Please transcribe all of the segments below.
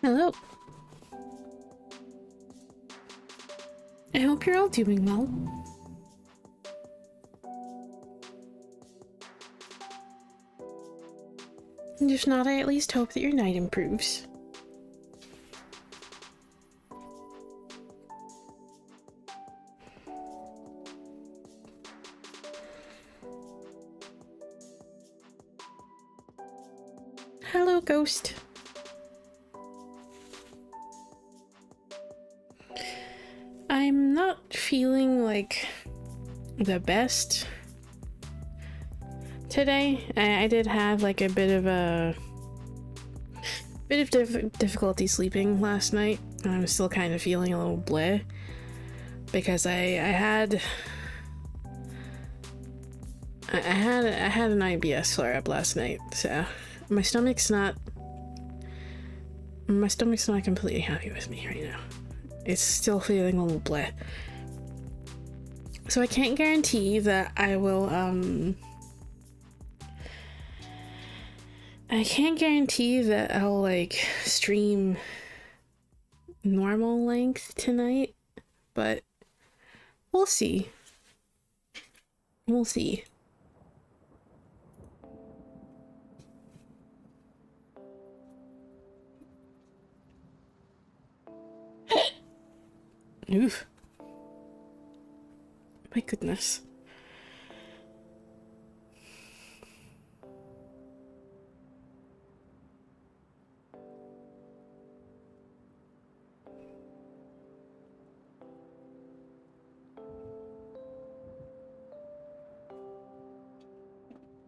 Hello. I hope you're all doing well. And if not, I at least hope that your night improves. Hello, Ghost. I'm not feeling like the best today. I did have like a bit of difficulty sleeping last night. I'm still kind of feeling a little bleh because I had an IBS flare up last night, so my stomach's not completely happy with me right now. It's still feeling a little bleh. So I can't guarantee that I will, I can't guarantee that I'll, like, stream normal length tonight, but we'll see. We'll see. Oof. My goodness.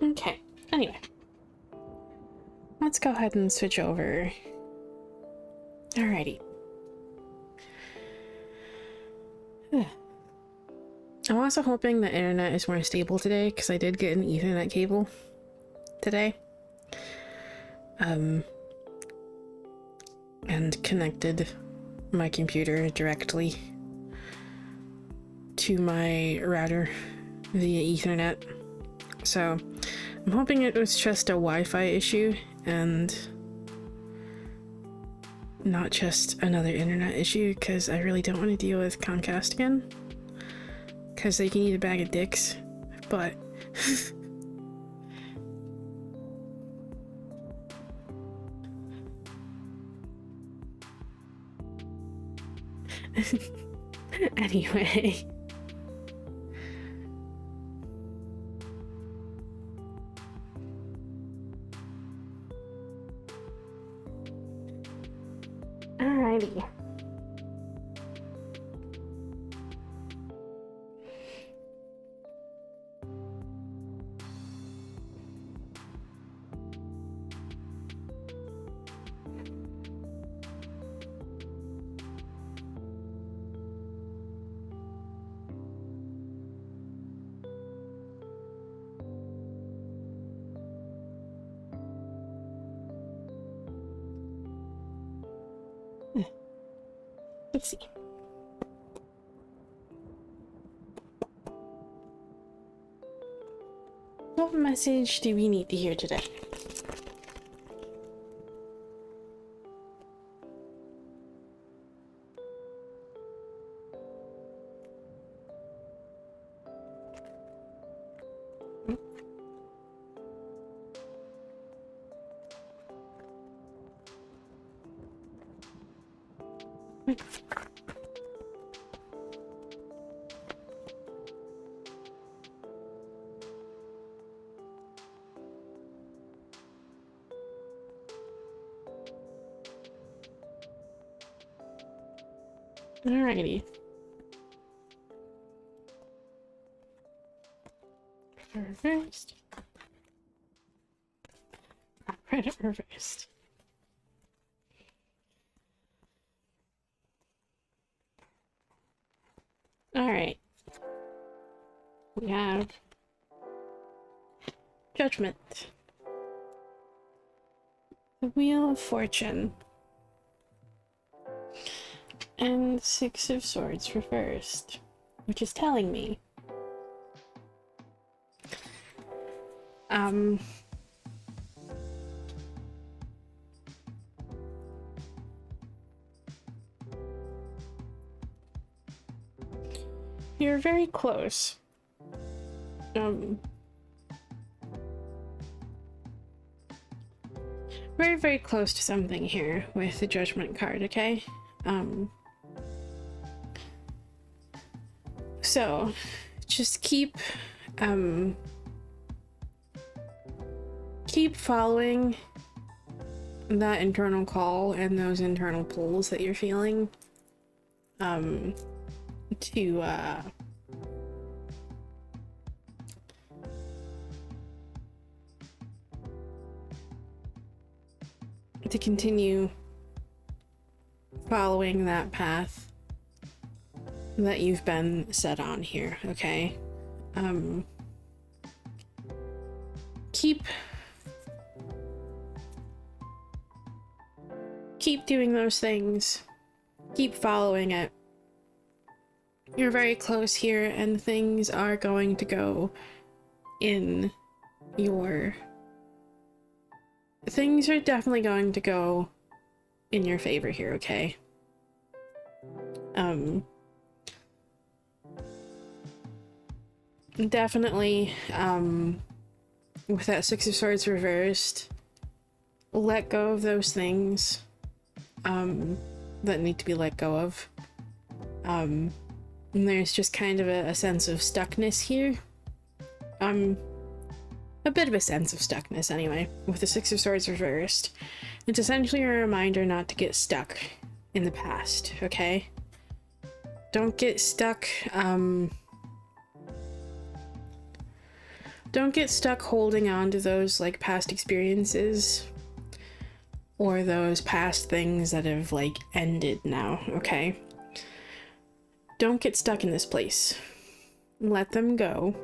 Okay, anyway. Let's go ahead and switch over. Alrighty. I'm also hoping the internet is more stable today, because I did get an Ethernet cable today. And connected my computer directly to my router via Ethernet. So I'm hoping it was just a Wi-Fi issue and not just another internet issue, because I really don't want to deal with Comcast again. Because they can eat a bag of dicks, but... Anyway... Alrighty. Let's see. What message do we need to hear today? Alrighty. Reversed. Credit reversed. Alright. We have Judgment. The Wheel of Fortune. And Six of Swords reversed. Which is telling me you're very close. Very, very close to something here with the Judgment card, okay? So just keep following that internal call and those internal pulls that you're feeling to continue following that path that you've been set on here, okay? Keep doing those things. Keep following it. You're very close here, and things are going to go in your... Things are definitely going to go in your favor here, okay? Definitely, with that Six of Swords reversed, let go of those things that need to be let go of. And there's just kind of a sense of stuckness here. A bit of a sense of stuckness anyway, with the Six of Swords reversed. It's essentially a reminder not to get stuck in the past, okay? Don't get stuck, don't get stuck holding on to those, like, past experiences or those past things that have, like, ended now, okay? Don't get stuck in this place. Let them go.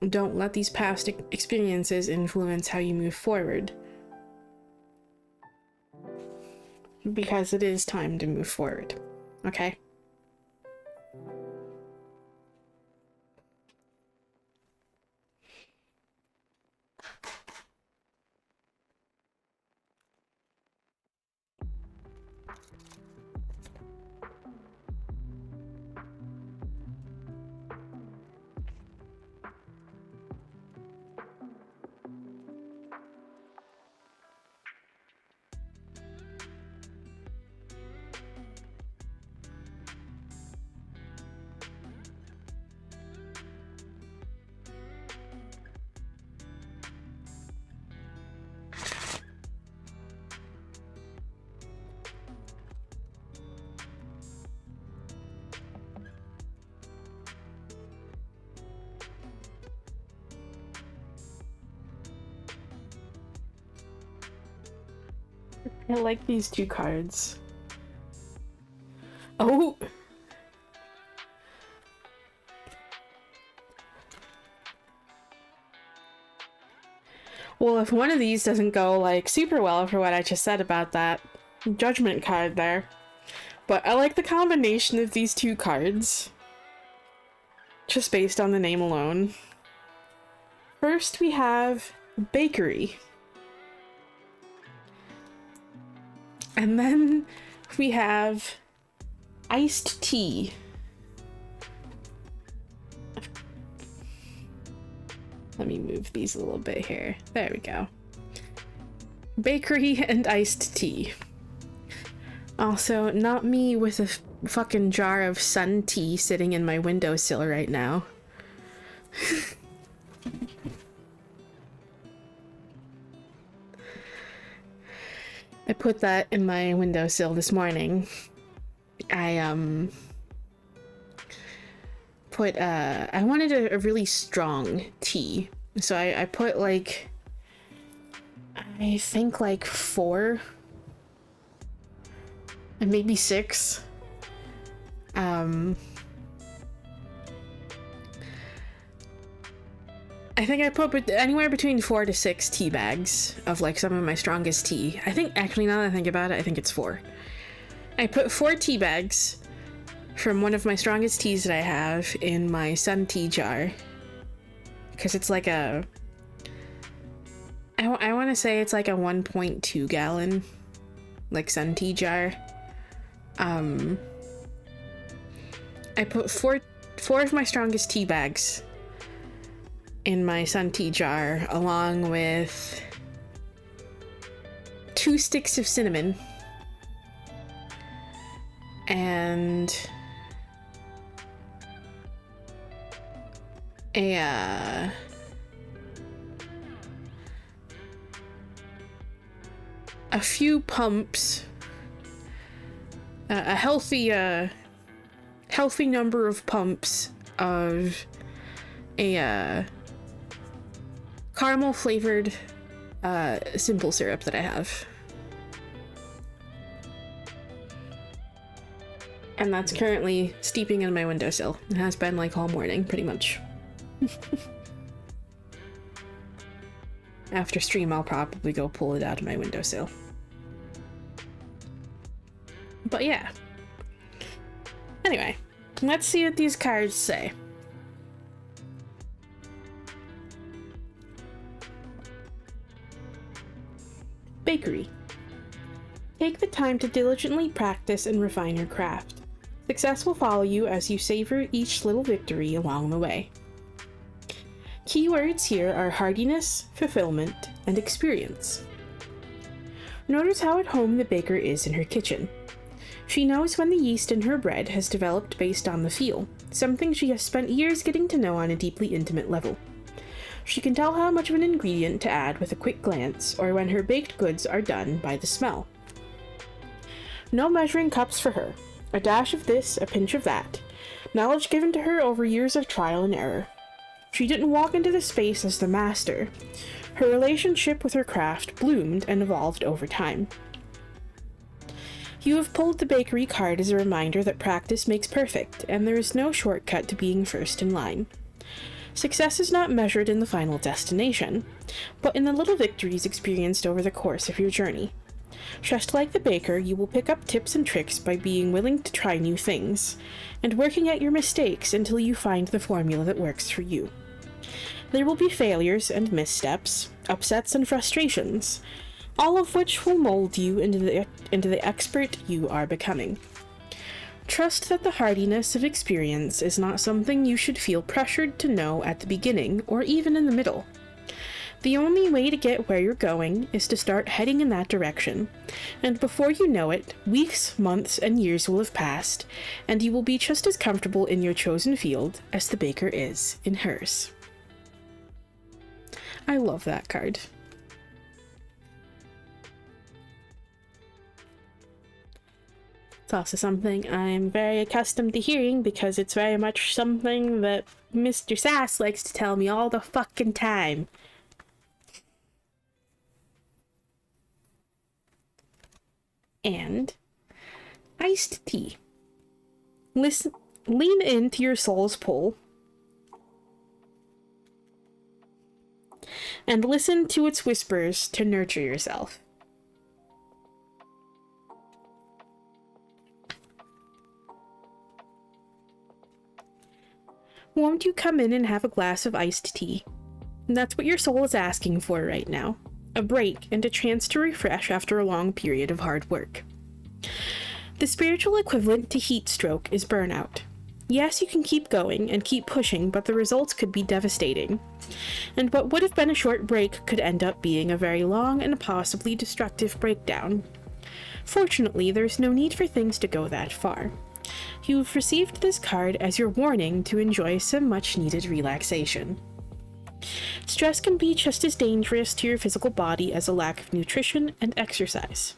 Don't let these past experiences influence how you move forward. Because it is time to move forward, okay? I like these two cards. Oh! Well, if one of these doesn't go, like, super well for what I just said about that Judgment card there. But I like the combination of these two cards. Just based on the name alone. First, we have Bakery. And then we have Iced Tea. Let me move these a little bit here. There we go. Bakery and Iced Tea. Also, not me with a fucking jar of sun tea sitting in my windowsill right now. I put that in my windowsill this morning. I wanted a really strong tea. So I put, like, I think like 4 and maybe 6 I think I put anywhere between 4 to 6 tea bags of like some of my strongest tea. I think, actually, now that I think about it, I think it's 4. I put 4 tea bags from one of my strongest teas that I have in my sun tea jar. Because it's like a... I want to say it's like a 1.2 gallon, like, sun tea jar. I put four of my strongest tea bags in my sun tea jar, along with 2 sticks of cinnamon and a few pumps, a healthy number of pumps of a caramel flavored simple syrup that I have. And that's currently steeping in my windowsill. It has been like all morning, pretty much. After stream, I'll probably go pull it out of my windowsill. But yeah. Anyway, let's see what these cards say. Bakery. Take the time to diligently practice and refine your craft. Success will follow you as you savor each little victory along the way. Keywords here are hardiness, fulfillment, and experience. Notice how at home the baker is in her kitchen. She knows when the yeast in her bread has developed based on the feel, something she has spent years getting to know on a deeply intimate level. She can tell how much of an ingredient to add with a quick glance, or when her baked goods are done by the smell. No measuring cups for her. A dash of this, a pinch of that. Knowledge given to her over years of trial and error. She didn't walk into the space as the master. Her relationship with her craft bloomed and evolved over time. You have pulled the bakery card as a reminder that practice makes perfect, and there is no shortcut to being first in line. Success is not measured in the final destination, but in the little victories experienced over the course of your journey. Just like the baker, you will pick up tips and tricks by being willing to try new things, and working at your mistakes until you find the formula that works for you. There will be failures and missteps, upsets and frustrations, all of which will mold you into the expert you are becoming. Trust that the hardiness of experience is not something you should feel pressured to know at the beginning or even in the middle. The only way to get where you're going is to start heading in that direction, and before you know it, weeks, months, and years will have passed, and you will be just as comfortable in your chosen field as the baker is in hers. I love that card. It's also something I'm very accustomed to hearing because it's very much something that Mr. Sass likes to tell me all the fucking time. And iced tea. Listen, lean into your soul's pull and listen to its whispers to nurture yourself. Won't you come in and have a glass of iced tea? That's what your soul is asking for right now. A break and a chance to refresh after a long period of hard work. The spiritual equivalent to heat stroke is burnout. Yes, you can keep going and keep pushing, but the results could be devastating. And what would have been a short break could end up being a very long and possibly destructive breakdown. Fortunately, there's no need for things to go that far. You've received this card as your warning to enjoy some much-needed relaxation. Stress can be just as dangerous to your physical body as a lack of nutrition and exercise.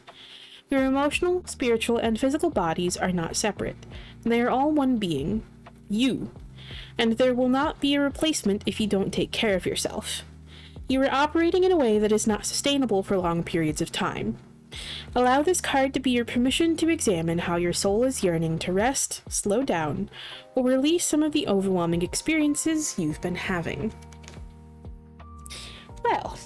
Your emotional, spiritual, and physical bodies are not separate. They are all one being, you, and there will not be a replacement if you don't take care of yourself. You are operating in a way that is not sustainable for long periods of time. Allow this card to be your permission to examine how your soul is yearning to rest, slow down, or release some of the overwhelming experiences you've been having. Well.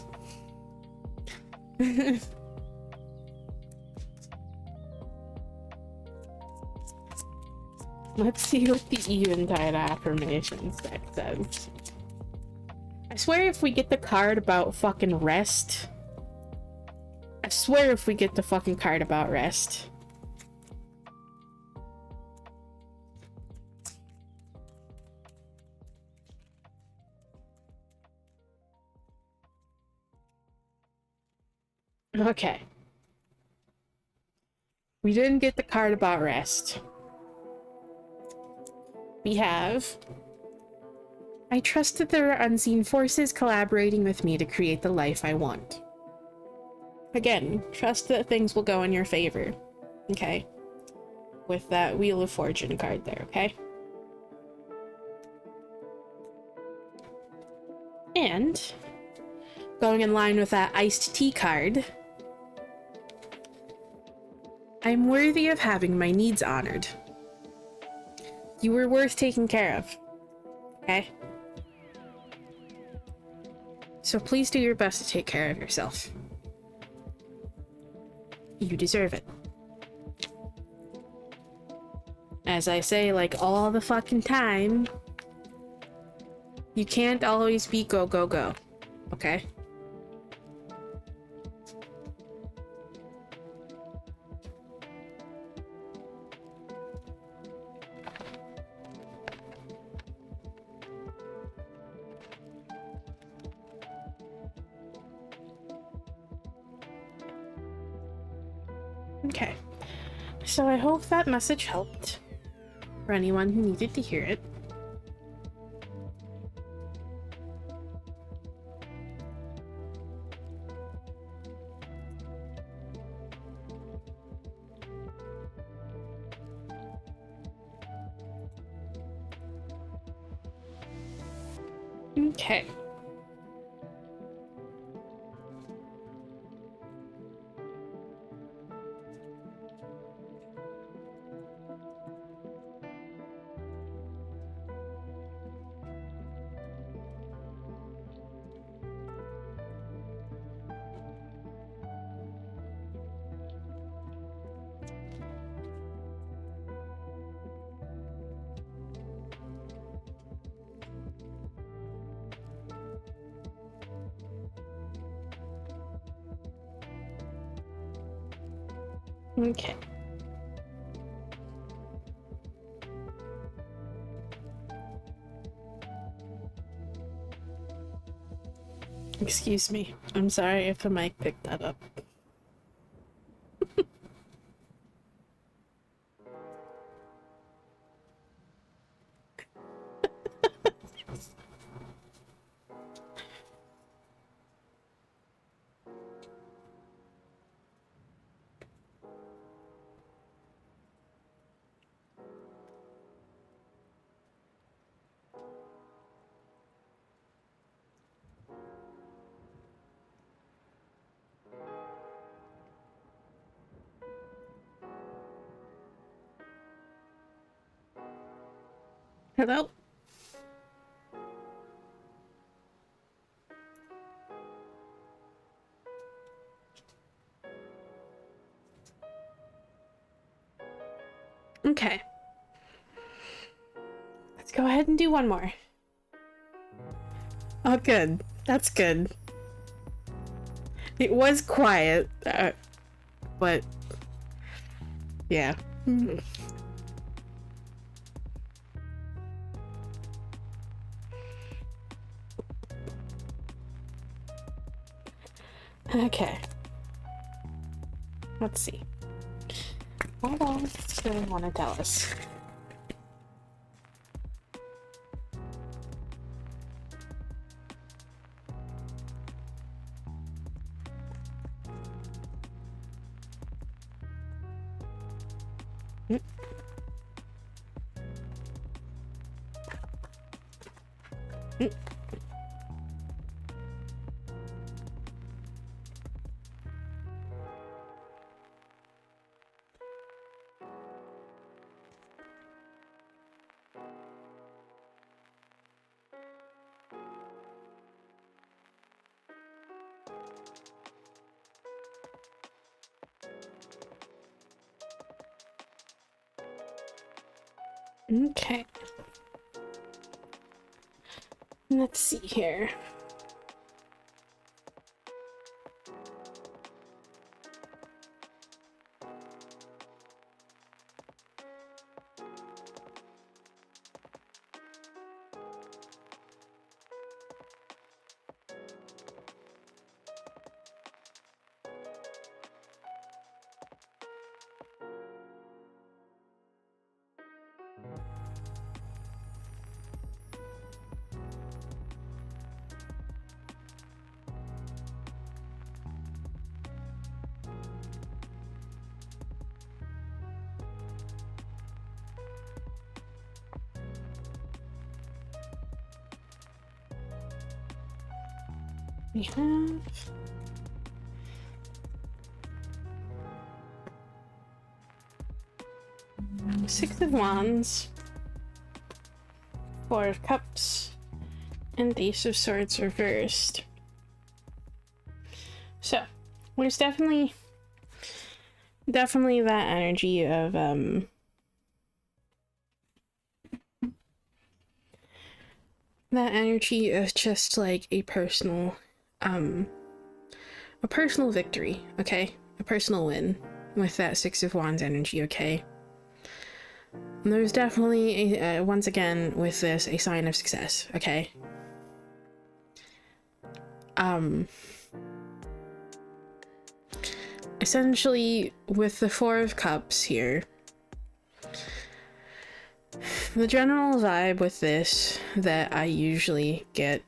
Let's see what the Eventide Affirmations deck says. I swear if we get the card about fucking rest. I swear if we get the fucking card about rest. Okay. We didn't get the card about rest. We have... I trust that there are unseen forces collaborating with me to create the life I want. Again, trust that things will go in your favor. Okay? With that Wheel of Fortune card there, okay? And, going in line with that Iced Tea card, I'm worthy of having my needs honored. You were worth taking care of. Okay? So please do your best to take care of yourself. You deserve it. As I say, like all the fucking time, you can't always be go, go, go. Okay? Okay, so I hope that message helped for anyone who needed to hear it. Okay. Okay. Excuse me. I'm sorry if the mic picked that up. Hello? Okay. Let's go ahead and do one more. Oh, good. That's good. It was quiet, but yeah. Okay. Let's see. What else do they want to tell us? Okay. Let's see here. We have Six of Wands, Four of Cups, and Ace of Swords reversed. So, there's definitely that energy of just like a personal victory, okay? A personal win with that Six of Wands energy, okay? And there's definitely once again with this a sign of success, okay? Essentially with the Four of Cups here, the general vibe with this that I usually get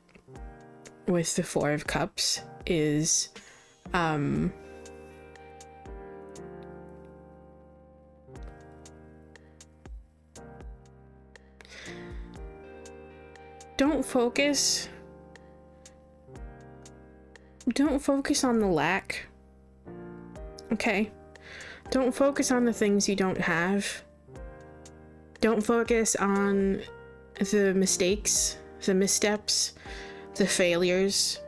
with the Four of Cups is don't focus on the lack, okay? Don't focus on the things you don't have. Don't focus on the mistakes, the missteps, the failures,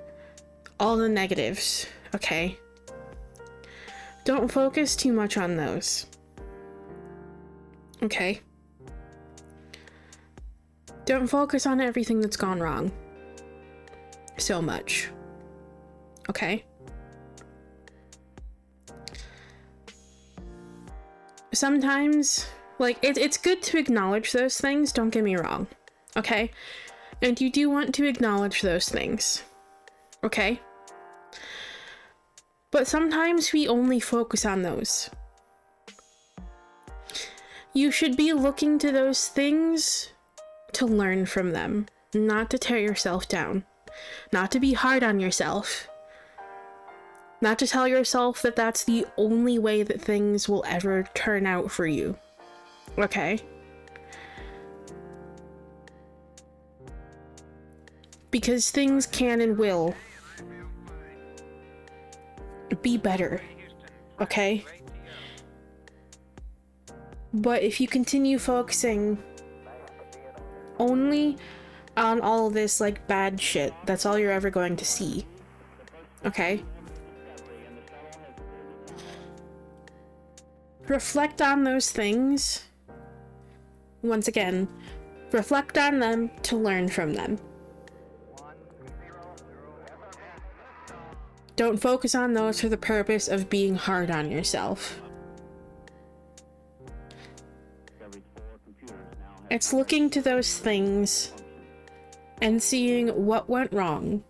all the negatives, okay? Don't focus too much on those, okay? Don't focus on everything that's gone wrong so much, okay? Sometimes, like, it's good to acknowledge those things, don't get me wrong, okay? And you do want to acknowledge those things, okay? But sometimes we only focus on those. You should be looking to those things to learn from them, not to tear yourself down, not to be hard on yourself, not to tell yourself that that's the only way that things will ever turn out for you, okay? Because things can and will be better, okay? But if you continue focusing only on all of this, like, bad shit, that's all you're ever going to see, okay? Reflect on those things. Once again, reflect on them to learn from them. Don't focus on those for the purpose of being hard on yourself. It's looking to those things and seeing what went wrong,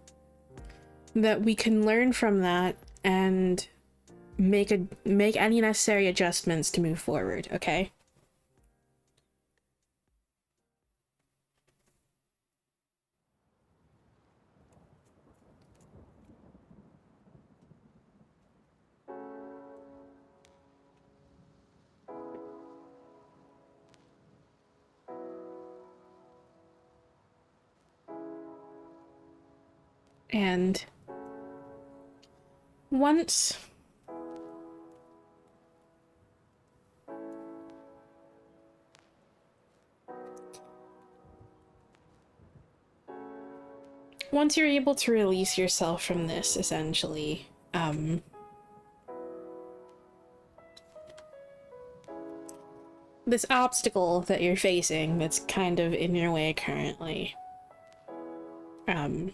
that we can learn from that and make any necessary adjustments to move forward, okay? And once you're able to release yourself from this, essentially, this obstacle that you're facing that's kind of in your way currently. Oh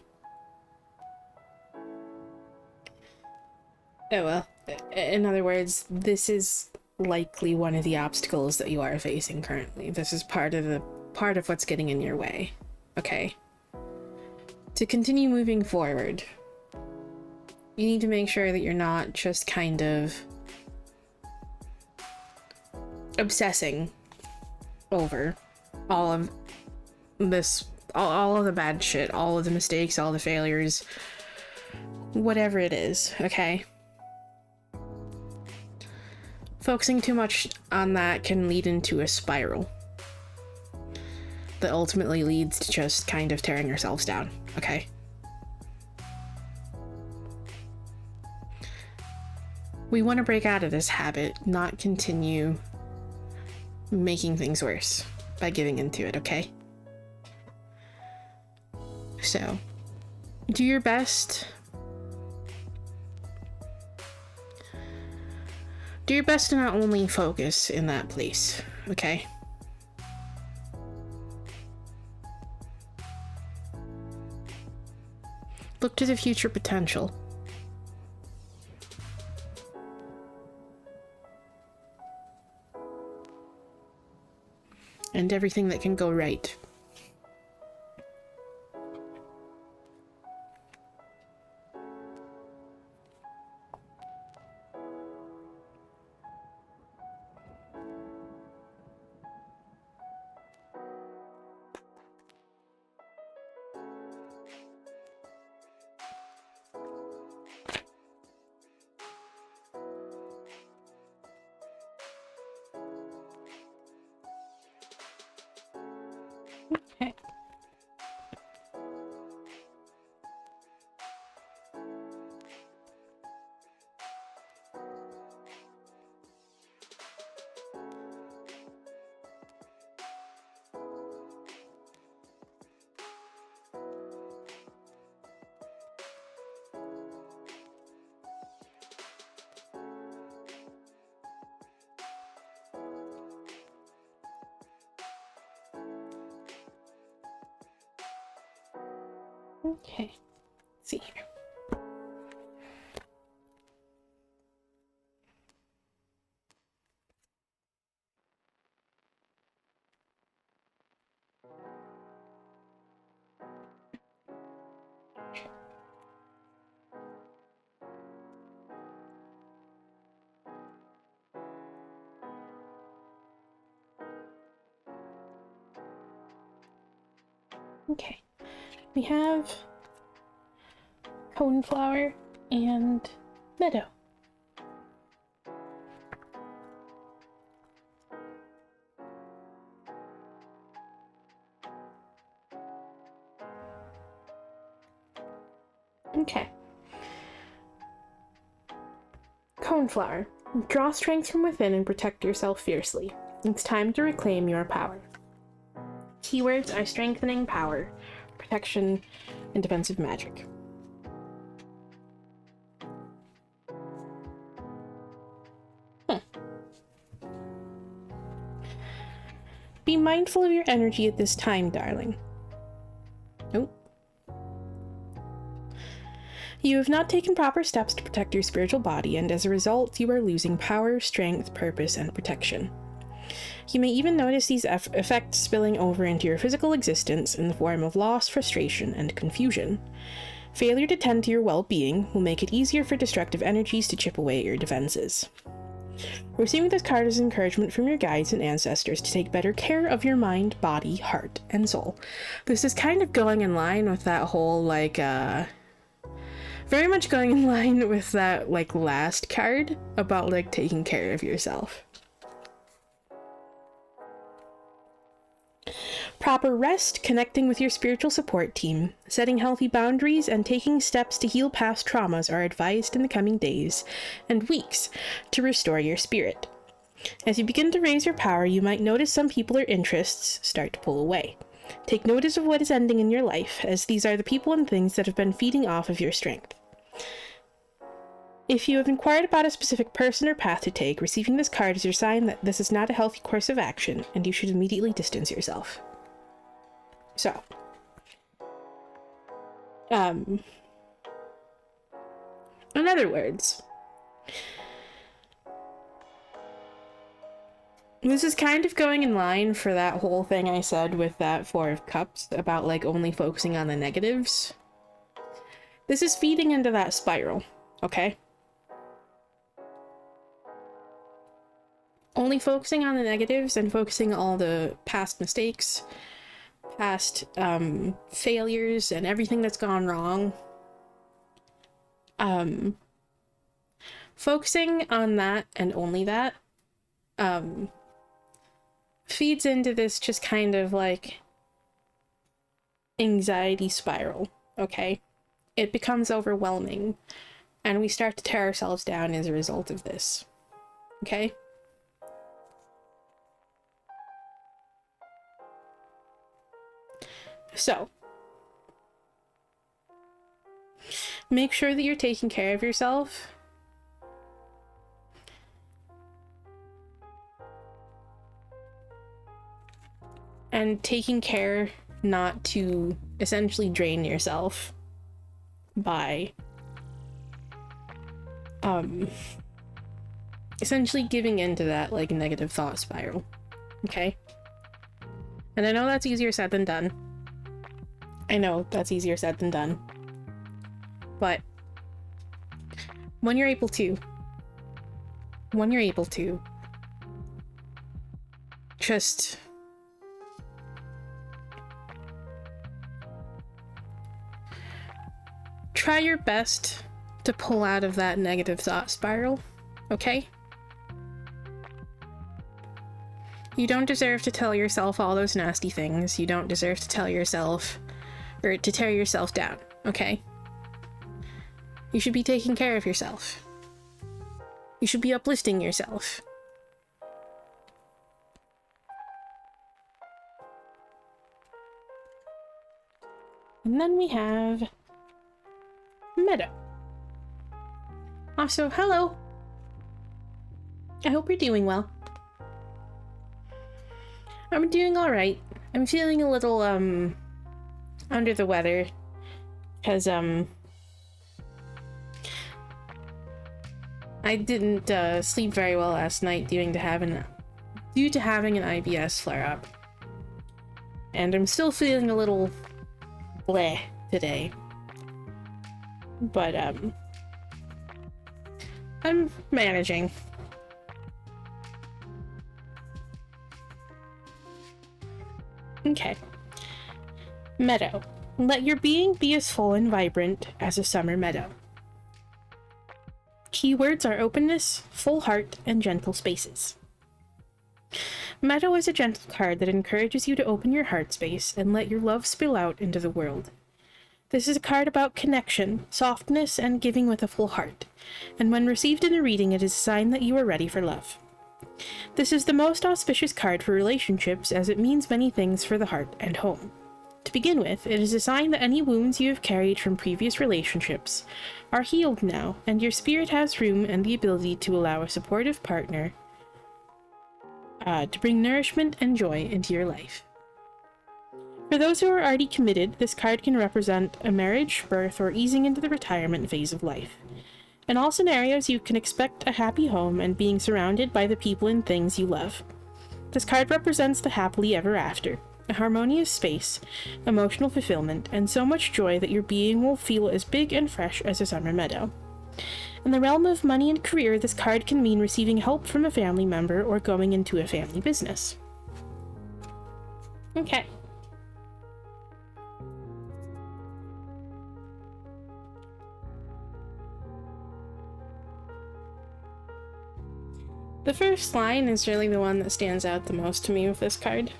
well, in other words, this is likely one of the obstacles that you are facing currently. This is part of what's getting in your way. Okay. To continue moving forward, you need to make sure that you're not just kind of obsessing over all of this, all of the bad shit, all of the mistakes, all the failures, whatever it is, okay? Focusing too much on that can lead into a spiral that ultimately leads to just kind of tearing yourselves down, okay? We want to break out of this habit, not continue making things worse by giving into it, okay? So, do your best. Do your best to not only focus in that place, okay? Look to the future potential. And everything that can go right. Okay. Okay, let's see here. Okay, we have coneflower and meadow. Okay. Coneflower. Draw strength from within and protect yourself fiercely. It's time to reclaim your power. Keywords are strengthening power, protection, and defensive magic. Be mindful of your energy at this time, darling. Nope. You have not taken proper steps to protect your spiritual body, and as a result, you are losing power, strength, purpose, and protection. You may even notice these effects spilling over into your physical existence in the form of loss, frustration, and confusion. Failure to tend to your well-being will make it easier for destructive energies to chip away at your defenses. Receiving this card is encouragement from your guides and ancestors to take better care of your mind, body, heart, and soul. This is kind of going in line with that whole, very much going in line with that, last card about, taking care of yourself. Proper rest, connecting with your spiritual support team, setting healthy boundaries, and taking steps to heal past traumas are advised in the coming days and weeks to restore your spirit. As you begin to raise your power, you might notice some people or interests start to pull away. Take notice of what is ending in your life, as these are the people and things that have been feeding off of your strength. If you have inquired about a specific person or path to take, receiving this card is your sign that this is not a healthy course of action, and you should immediately distance yourself. So, in other words, this is kind of going in line for that whole thing I said with that Four of Cups about, like, only focusing on the negatives. This is feeding into that spiral, okay? Only focusing on the negatives and focusing all the past mistakes, past failures, and everything that's gone wrong. Focusing on that and only that feeds into this just kind of like anxiety spiral, okay? It becomes overwhelming, and we start to tear ourselves down as a result of this, okay? So, make sure that you're taking care of yourself. And taking care not to essentially drain yourself by essentially giving into that like negative thought spiral, okay? And I know that's easier said than done. But when you're able to, just try your best to pull out of that negative thought spiral, okay? You don't deserve to tell yourself all those nasty things. You don't deserve to tell yourself, or to tear yourself down, okay? You should be taking care of yourself. You should be uplifting yourself. And then we have Meadow. Also, hello. I hope you're doing well. I'm doing alright. I'm feeling a little, under the weather. Because, I didn't, sleep very well last night due to having an IBS flare-up. And I'm still feeling a little bleh today. But, I'm managing. Okay. Meadow. Let your being be as full and vibrant as a summer meadow. Keywords are openness, full heart, and gentle spaces. Meadow is a gentle card that encourages you to open your heart space and let your love spill out into the world. This is a card about connection, softness, and giving with a full heart, and when received in a reading, it is a sign that you are ready for love. This is the most auspicious card for relationships, as it means many things for the heart and home. To begin with, it is a sign that any wounds you have carried from previous relationships are healed now, and your spirit has room and the ability to allow a supportive partner to bring nourishment and joy into your life. For those who are already committed, this card can represent a marriage, birth, or easing into the retirement phase of life. In all scenarios, you can expect a happy home and being surrounded by the people and things you love. This card represents the happily ever after, a harmonious space, emotional fulfillment, and so much joy that your being will feel as big and fresh as a summer meadow. In the realm of money and career, this card can mean receiving help from a family member or going into a family business. Okay. The first line is really the one that stands out the most to me with this card.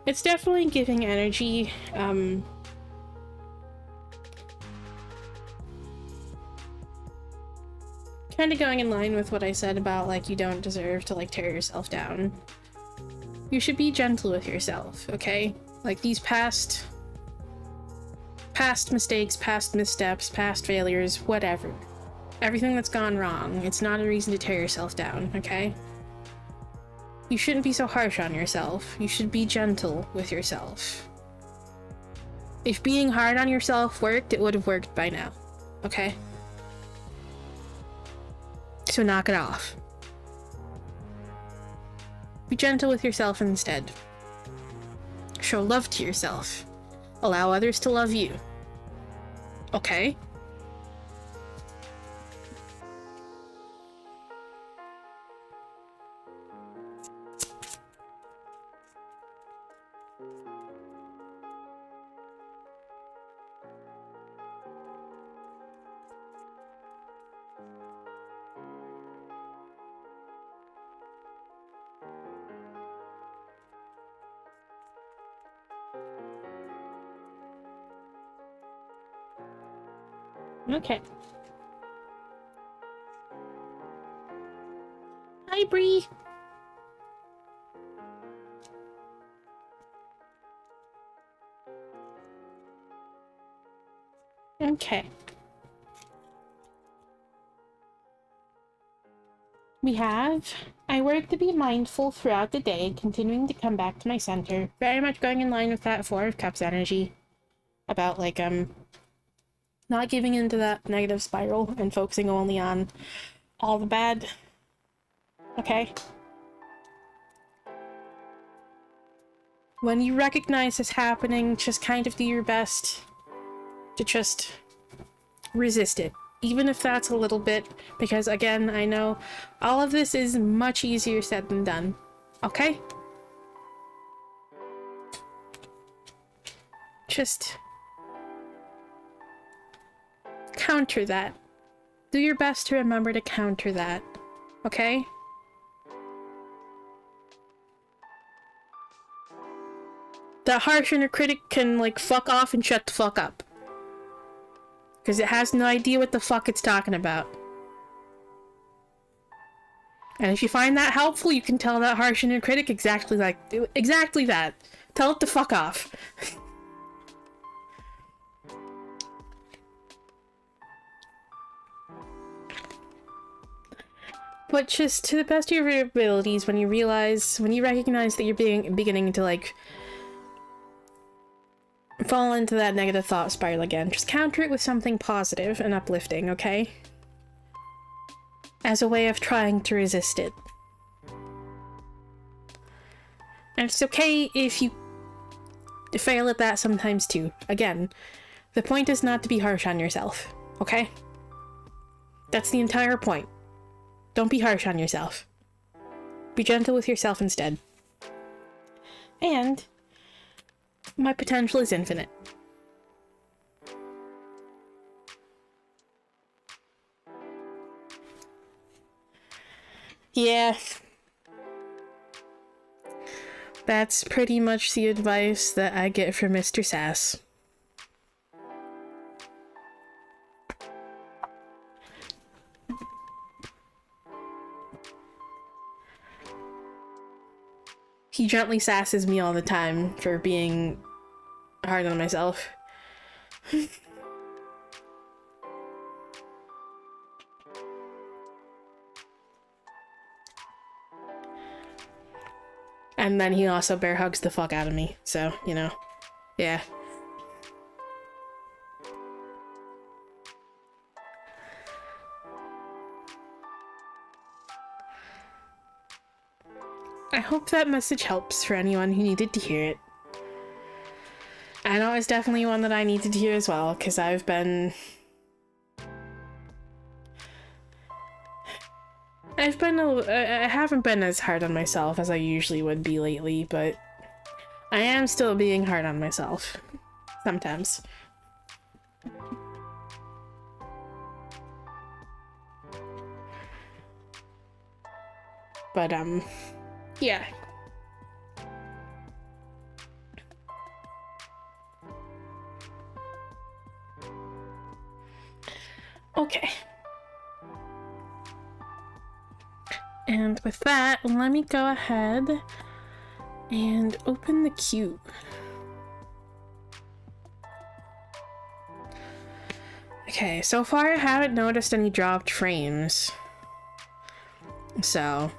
It's definitely giving energy, kind of going in line with what I said about, like, you don't deserve to, like, tear yourself down. You should be gentle with yourself, okay? Like, these past past mistakes, past missteps, past failures, whatever. Everything that's gone wrong, it's not a reason to tear yourself down, okay? You shouldn't be so harsh on yourself. You should be gentle with yourself. If being hard on yourself worked, it would have worked by now, okay? So knock it off. Be gentle with yourself instead. Show love to yourself. Allow others to love you. Okay? Okay. Hi, Bree. Okay. We have, I work to be mindful throughout the day, continuing to come back to my center. Very much going in line with that Four of Cups energy. About, like, not giving into that negative spiral and focusing only on all the bad. Okay? When you recognize this happening, just kind of do your best to just resist it. Even if that's a little bit, because again, I know all of this is much easier said than done. Okay? Just counter that. Do your best to remember to counter that. Okay? That harsh inner critic can, like, fuck off and shut the fuck up. Because it has no idea what the fuck it's talking about. And if you find that helpful, you can tell that harsh inner critic exactly that. Tell it to fuck off. But just to the best of your abilities, when you recognize that you're beginning to, like, fall into that negative thought spiral again, just counter it with something positive and uplifting, okay? As a way of trying to resist it. And it's okay if you fail at that sometimes too. Again, the point is not to be harsh on yourself, okay? That's the entire point. Don't be harsh on yourself. Be gentle with yourself instead. And my potential is infinite. Yeah. That's pretty much the advice that I get from Mr. Sass. He gently sasses me all the time for being hard on myself. And then he also bear hugs the fuck out of me, so, you know, yeah. I hope that message helps for anyone who needed to hear it. I know it's definitely one that I needed to hear as well, because I haven't been as hard on myself as I usually would be lately, but I am still being hard on myself. Sometimes. But, yeah. Okay. And with that, let me go ahead and open the queue. Okay, so far I haven't noticed any dropped frames. So...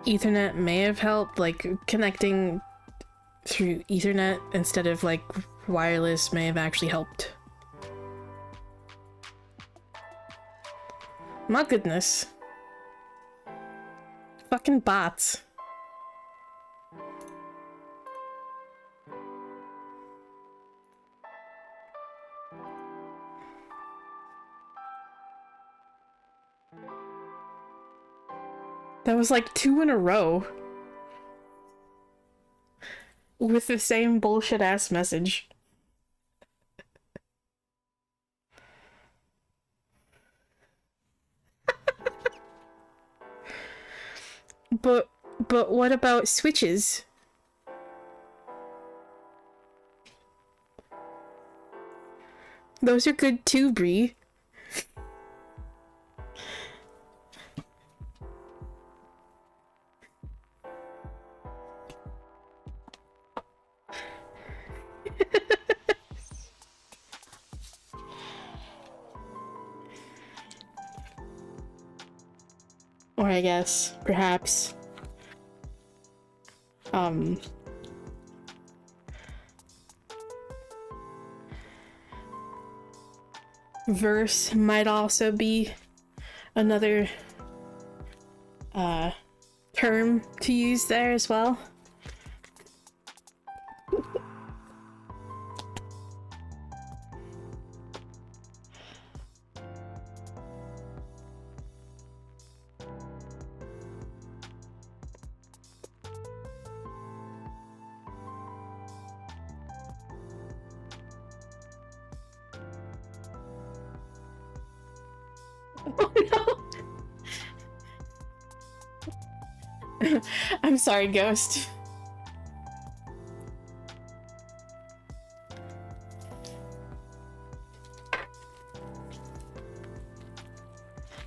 Ethernet may have helped, like, connecting through Ethernet instead of, like, wireless may have actually helped. My goodness. Fucking bots. That was like 2 in a row. With the same bullshit ass message. But what about switches? Those are good too, Bree. Or I guess, perhaps, verse might also be another, term to use there as well. I'm sorry, Ghost.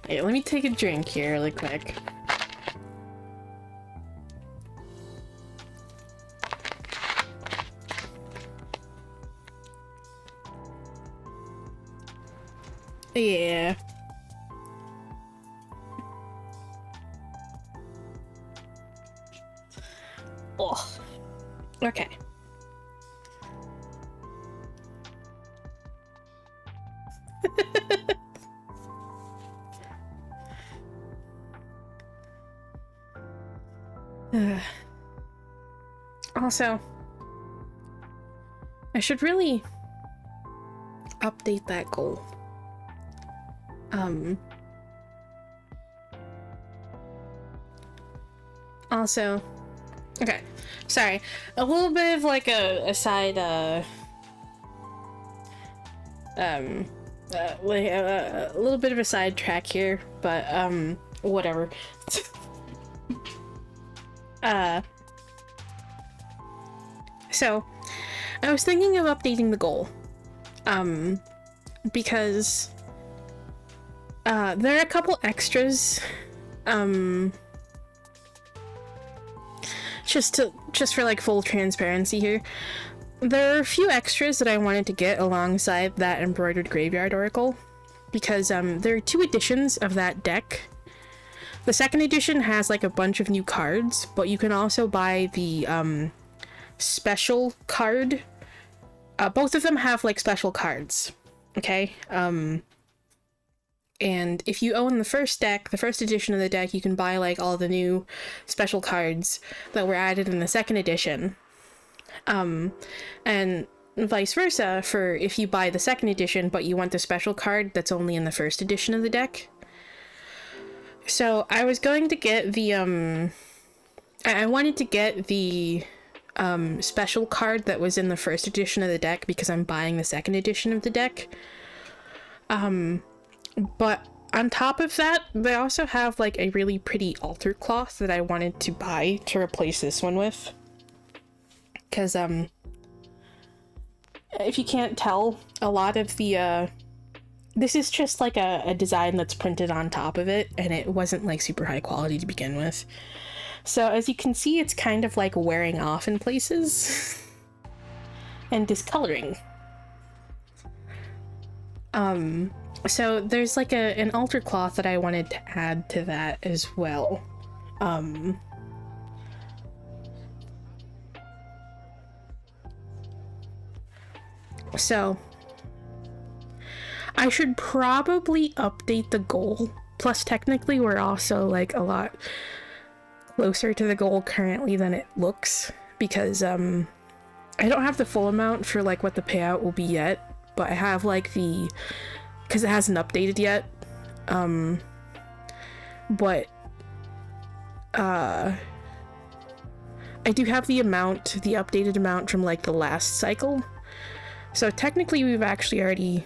Hey, let me take a drink here really quick. Yeah. Oh. Okay. Also, I should really update that goal. Also, okay, sorry, a little bit of like a side, like a little bit of a sidetrack here, but whatever. So I was thinking of updating the goal, because there are a couple extras, just for like full transparency here. There are a few extras that I wanted to get alongside that embroidered graveyard oracle, because there are 2 editions of that deck. The second edition has like a bunch of new cards, but you can also buy the special card. Both of them have like special cards, okay? And if you own the first deck, the first edition of the deck, you can buy like all the new special cards that were added in the second edition. And vice versa for if you buy the second edition but you want the special card that's only in the first edition of the deck. So I was going to get the I wanted to get the special card that was in the first edition of the deck because I'm buying the second edition of the deck. But on top of that, they also have like a really pretty altar cloth that I wanted to buy to replace this one with. Because if you can't tell, a lot of the this is just like a design that's printed on top of it, and it wasn't like super high quality to begin with. So as you can see, it's kind of like wearing off in places. and discoloring. So there's like an altar cloth that I wanted to add to that as well. So I should probably update the goal. Plus, technically, we're also like a lot closer to the goal currently than it looks, because I don't have the full amount for like what the payout will be yet, but I have like the, because it hasn't updated yet. But I do have the amount, the updated amount from like the last cycle. So technically we've actually already,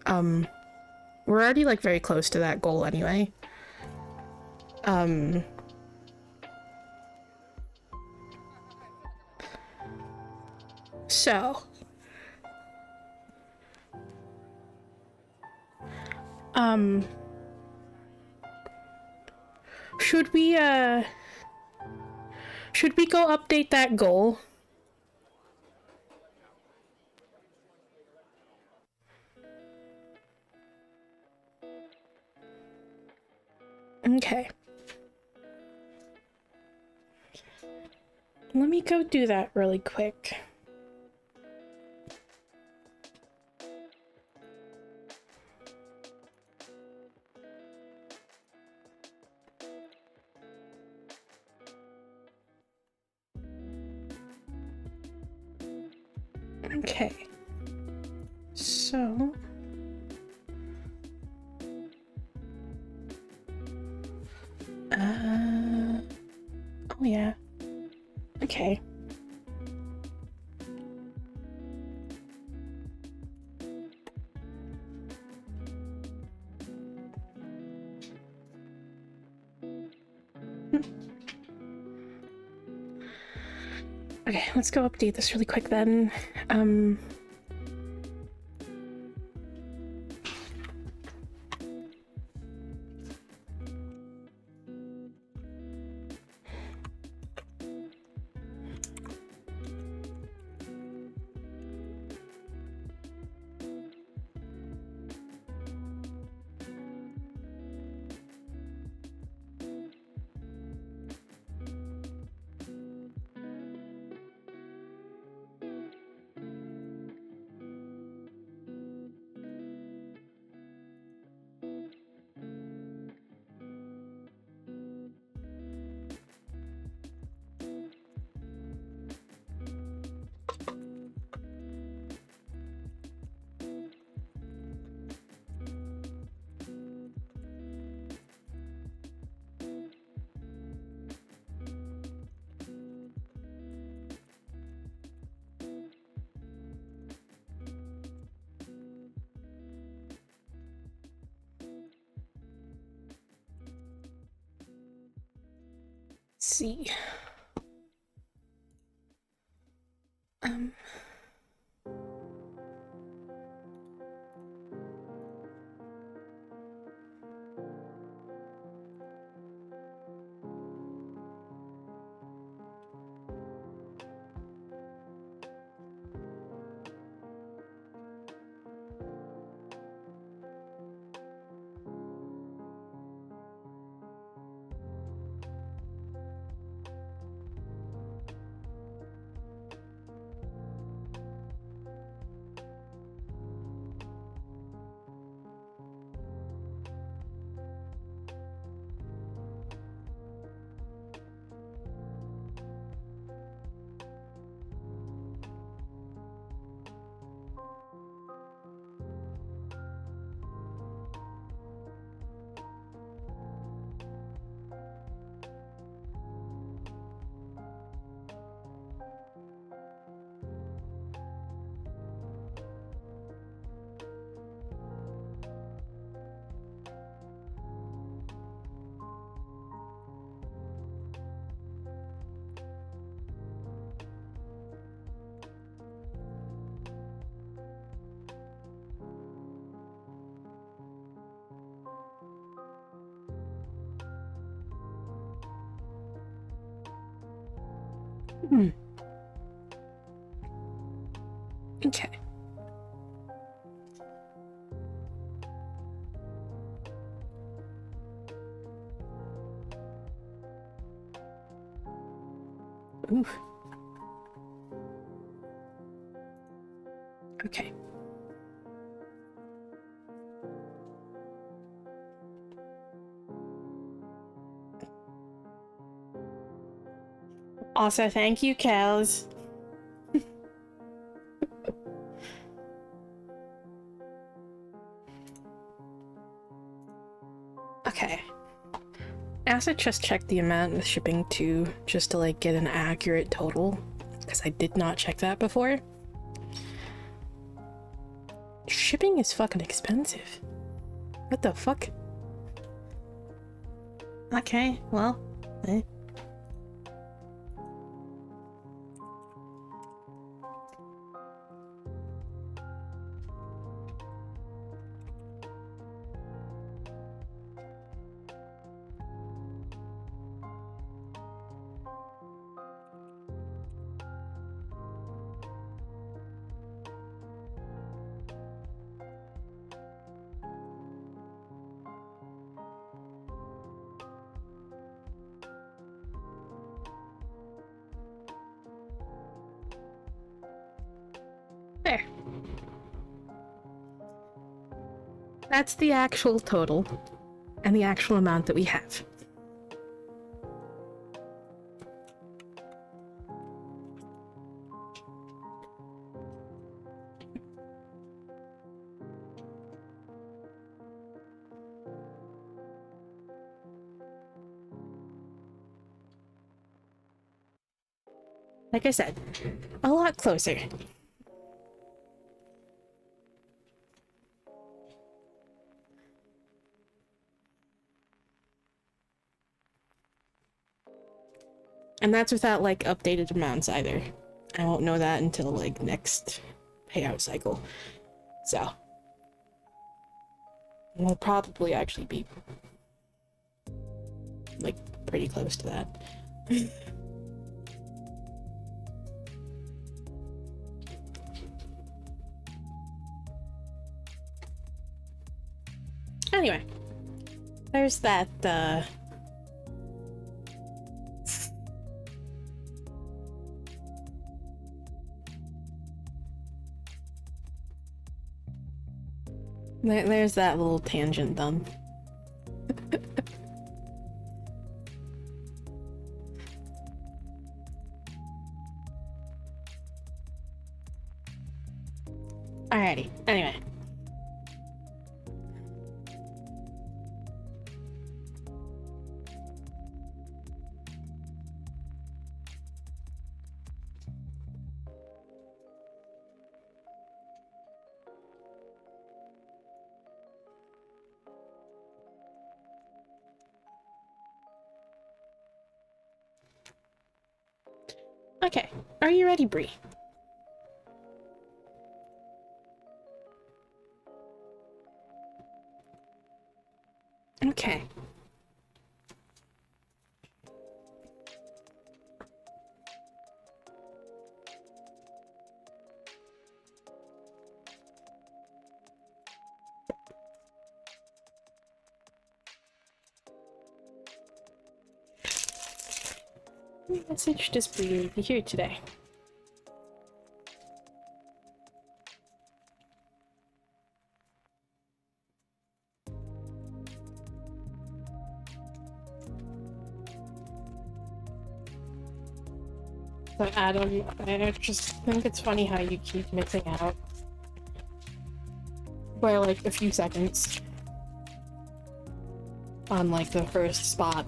we're already like very close to that goal anyway. So should we go update that goal? Okay. Let me go do that really quick. Okay. So oh yeah. Okay. Okay, let's go update this really quick then. See. Okay. Ooh. Okay. Also, thank you, Kels. Okay. I also just checked the amount with shipping too, just to like get an accurate total, because I did not check that before. Shipping is fucking expensive. What the fuck? Okay, well, there. That's the actual total and the actual amount that we have. Like I said, a lot closer. And that's without like updated amounts either. I won't know that until like next payout cycle. So we'll probably actually be like pretty close to that. Anyway, there's that there's that little tangent done. Alrighty, anyway. Okay, are you ready, Bree? Okay. Message just Bree to be here today. So Adam, I just think it's funny how you keep missing out by like a few seconds on like the first spot.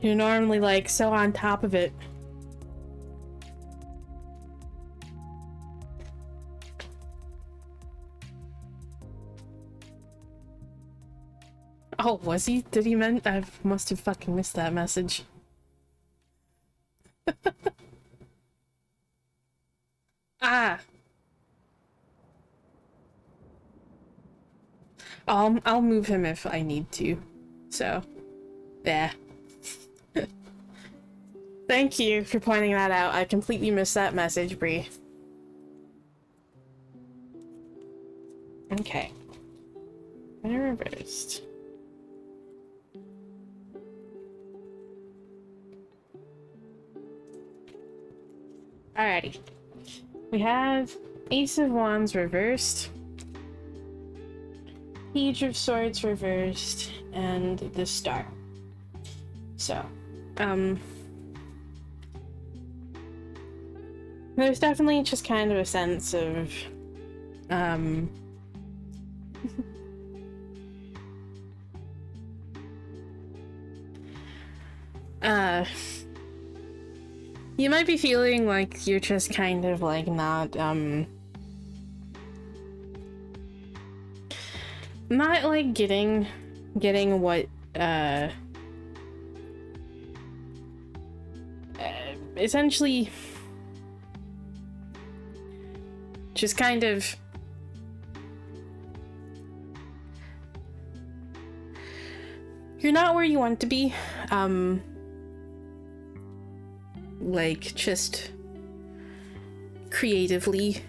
You're normally like so on top of it. Oh, was he? Did he mean? I must have fucking missed that message. Ah. I'll move him if I need to. So, yeah. Thank you for pointing that out. I completely missed that message, Bree. Okay. And reversed. Alrighty. We have Ace of Wands reversed, Page of Swords reversed, and the Star. So, there's definitely just kind of a sense of, you might be feeling like you're just kind of like not like getting what essentially just kind of you're not where you want to be, like just creatively,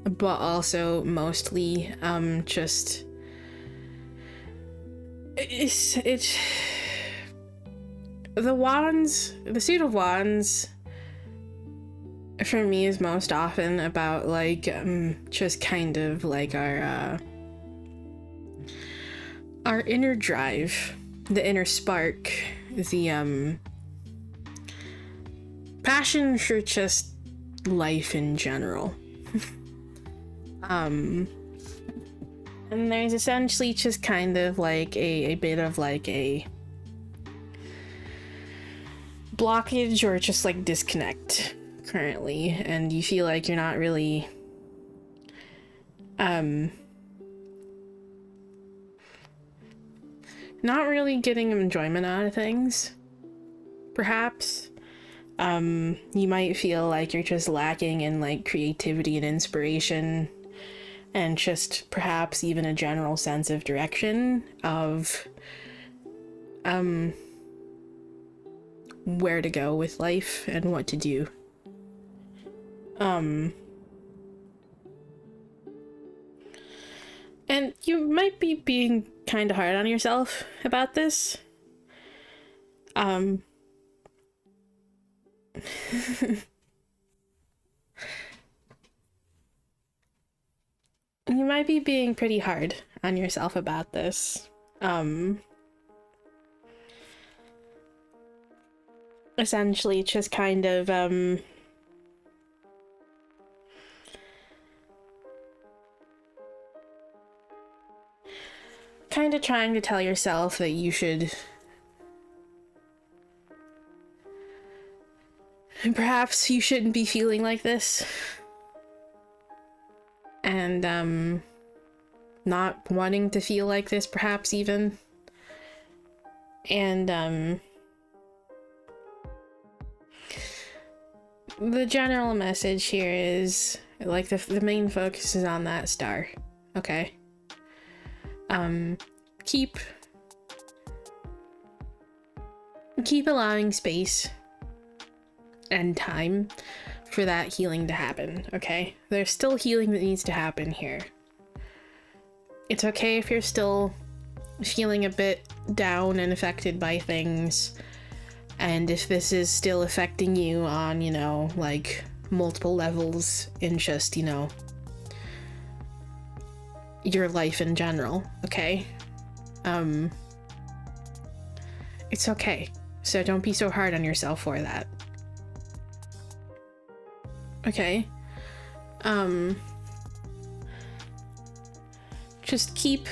but also mostly just it's the wands, the Suit of Wands for me is most often about like just kind of like our inner drive, the inner spark, the passion for just life in general. And there's essentially just kind of like a bit of like a blockage or just like disconnect currently, and you feel like you're not really getting enjoyment out of things, perhaps. You might feel like you're just lacking in like creativity and inspiration, and just perhaps even a general sense of direction of where to go with life and what to do. And you might be being kind of hard on yourself about this. You might be being pretty hard on yourself about this. Essentially just kind of trying to tell yourself that you should perhaps you shouldn't be feeling like this, and not wanting to feel like this perhaps even, and the general message here is like the main focus is on that star. Okay. Keep allowing space and time for that healing to happen, okay? There's still healing that needs to happen here. It's okay if you're still feeling a bit down and affected by things, and if this is still affecting you on, you know, like multiple levels in just, you know, your life in general, okay? It's okay. So don't be so hard on yourself for that. Okay? Just keep,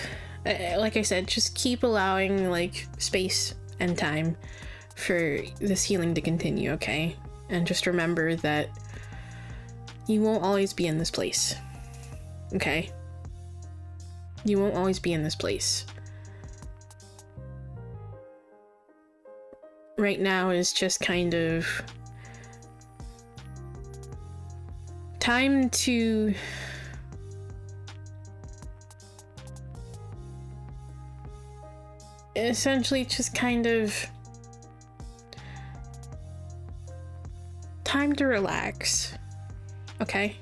like I said, just keep allowing, like, space and time for this healing to continue, okay? And just remember that you won't always be in this place, okay? You won't always be in this place. Right now is just kind of time to essentially just kind of time to relax, okay?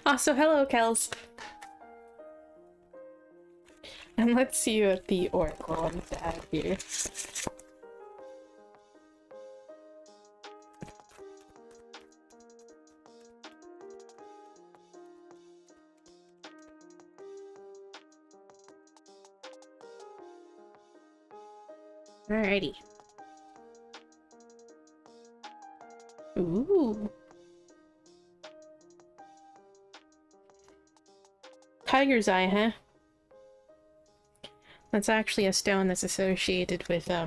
Also, hello, Kels. And let's see what the Oracle wants to add here. Alrighty. Ooh. Tiger's Eye, huh? That's actually a stone that's associated with, yeah,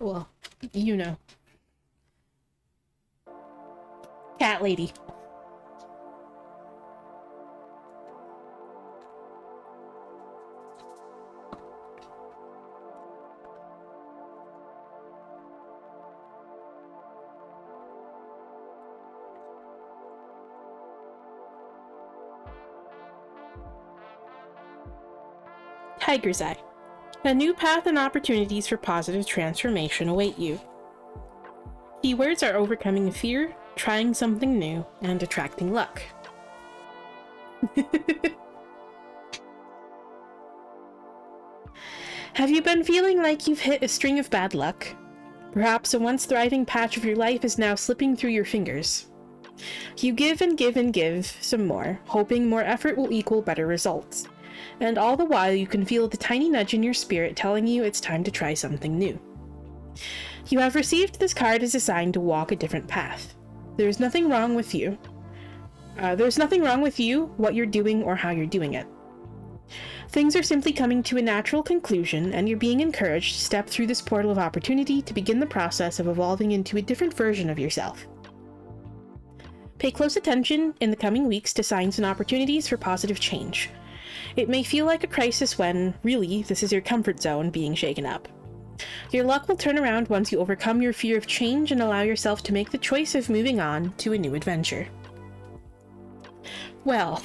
well, you know. Cat lady. Tiger's Eye. A new path and opportunities for positive transformation await you. Keywords are overcoming fear, trying something new, and attracting luck. Have you been feeling like you've hit a string of bad luck? Perhaps a once thriving patch of your life is now slipping through your fingers. You give and give and give some more, hoping more effort will equal better results. And all the while you can feel the tiny nudge in your spirit telling you it's time to try something new. You have received this card as a sign to walk a different path. There's nothing wrong with you. What you're doing, or how you're doing it. Things are simply coming to a natural conclusion, and you're being encouraged to step through this portal of opportunity to begin the process of evolving into a different version of yourself. Pay close attention in the coming weeks to signs and opportunities for positive change. It may feel like a crisis when, really, this is your comfort zone being shaken up. Your luck will turn around once you overcome your fear of change and allow yourself to make the choice of moving on to a new adventure. Well...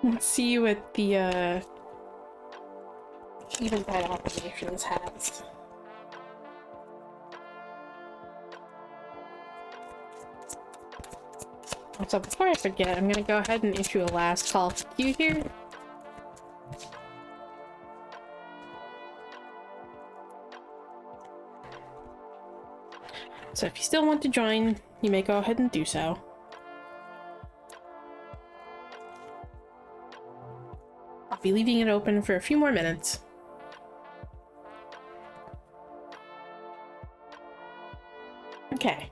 let's see what the, Eventide Affirmations has. So before I forget, I'm gonna go ahead and issue a last call to you here. So if you still want to join, you may go ahead and do so. I'll be leaving it open for a few more minutes. Okay.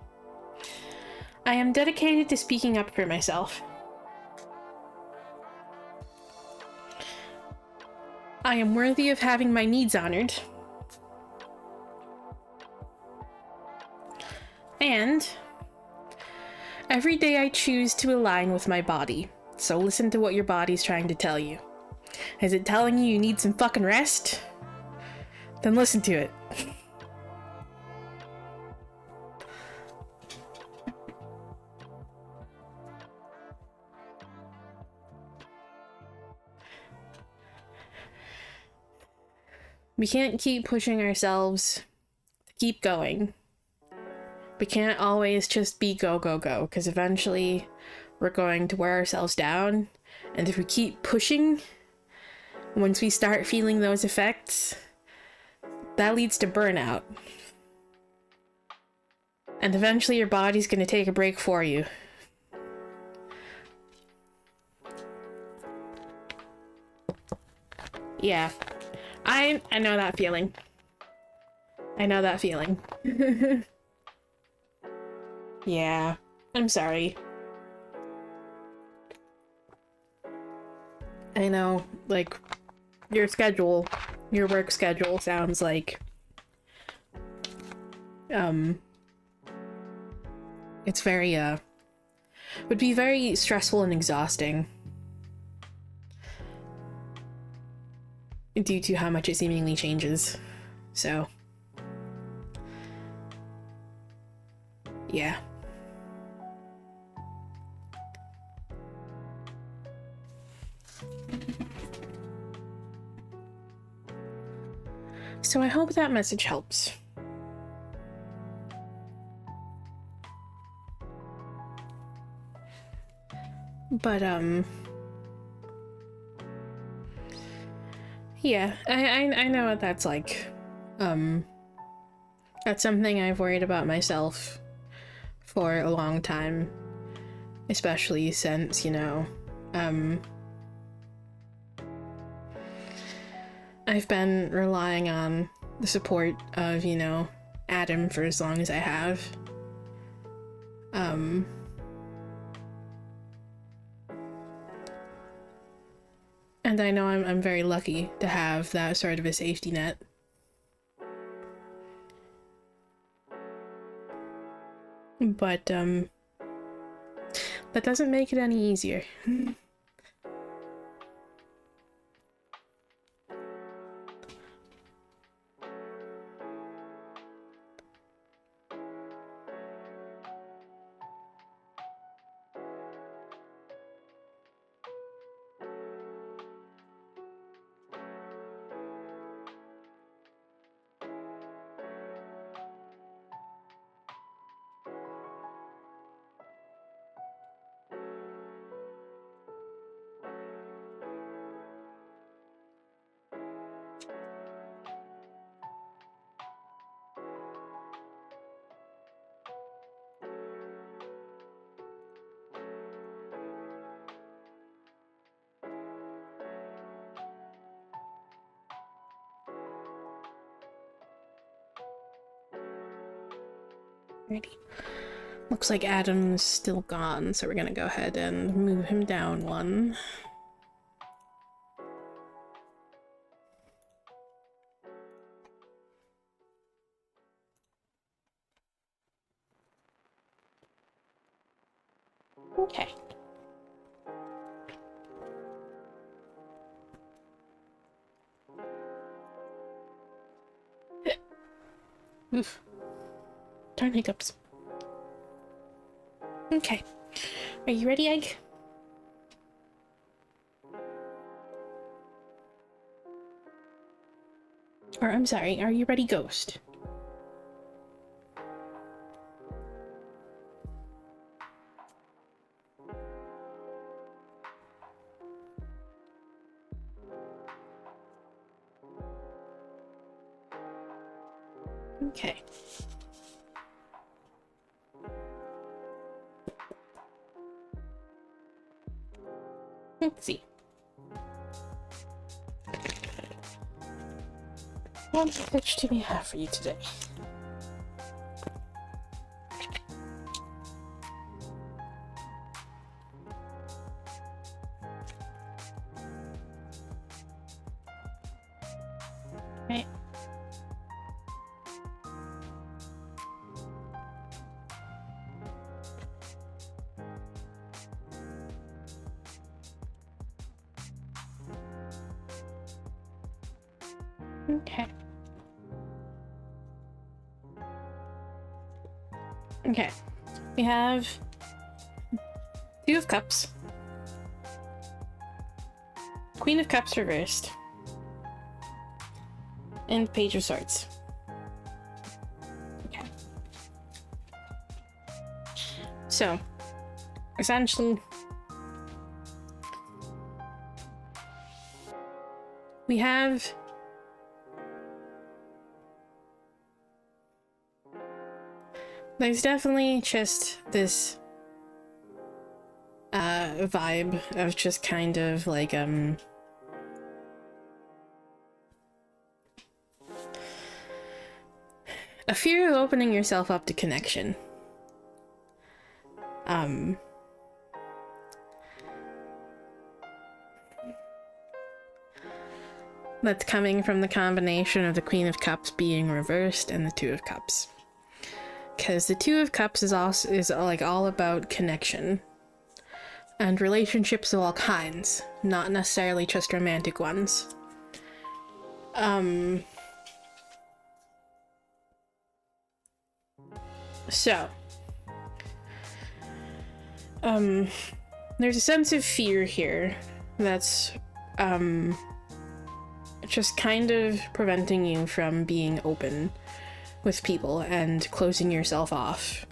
I am dedicated to speaking up for myself. I am worthy of having my needs honored. And every day I choose to align with my body. So listen to what your body's trying to tell you. Is it telling you need some fucking rest? Then listen to it. We can't keep pushing ourselves to keep going. We can't always just be go, go, go, because eventually we're going to wear ourselves down. And if we keep pushing, once we start feeling those effects, that leads to burnout. And eventually your body's going to take a break for you. Yeah. I know that feeling. I know that feeling. Yeah. I'm sorry. I know, like, your work schedule sounds like, it's very, would be very stressful and exhausting due to how much it seemingly changes. So, yeah. So I hope that message helps. But, yeah, I know what that's like. That's something I've worried about myself for a long time, especially since, you know, I've been relying on the support of, you know, Adam for as long as I have. And I know I'm very lucky to have that sort of a safety net. But, that doesn't make it any easier. Alrighty. Looks like Adam's still gone, so we're gonna go ahead and move him down one. Okay. Oof. Darn hiccups. Okay. Are you ready, Egg? Or, I'm sorry, are you ready, Ghost? Okay. Let's see. What pitch do we have for you today? Right. Okay. Okay. We have Two of Cups, Queen of Cups reversed, and Page of Swords. Okay. So, essentially, we have there's definitely just this vibe of just kind of like a fear of opening yourself up to connection. that's coming from the combination of the Queen of Cups being reversed and the Two of Cups. Because the Two of Cups is like all about connection and relationships of all kinds, not necessarily just romantic ones. So, there's a sense of fear here that's, just kind of preventing you from being open with people and closing yourself off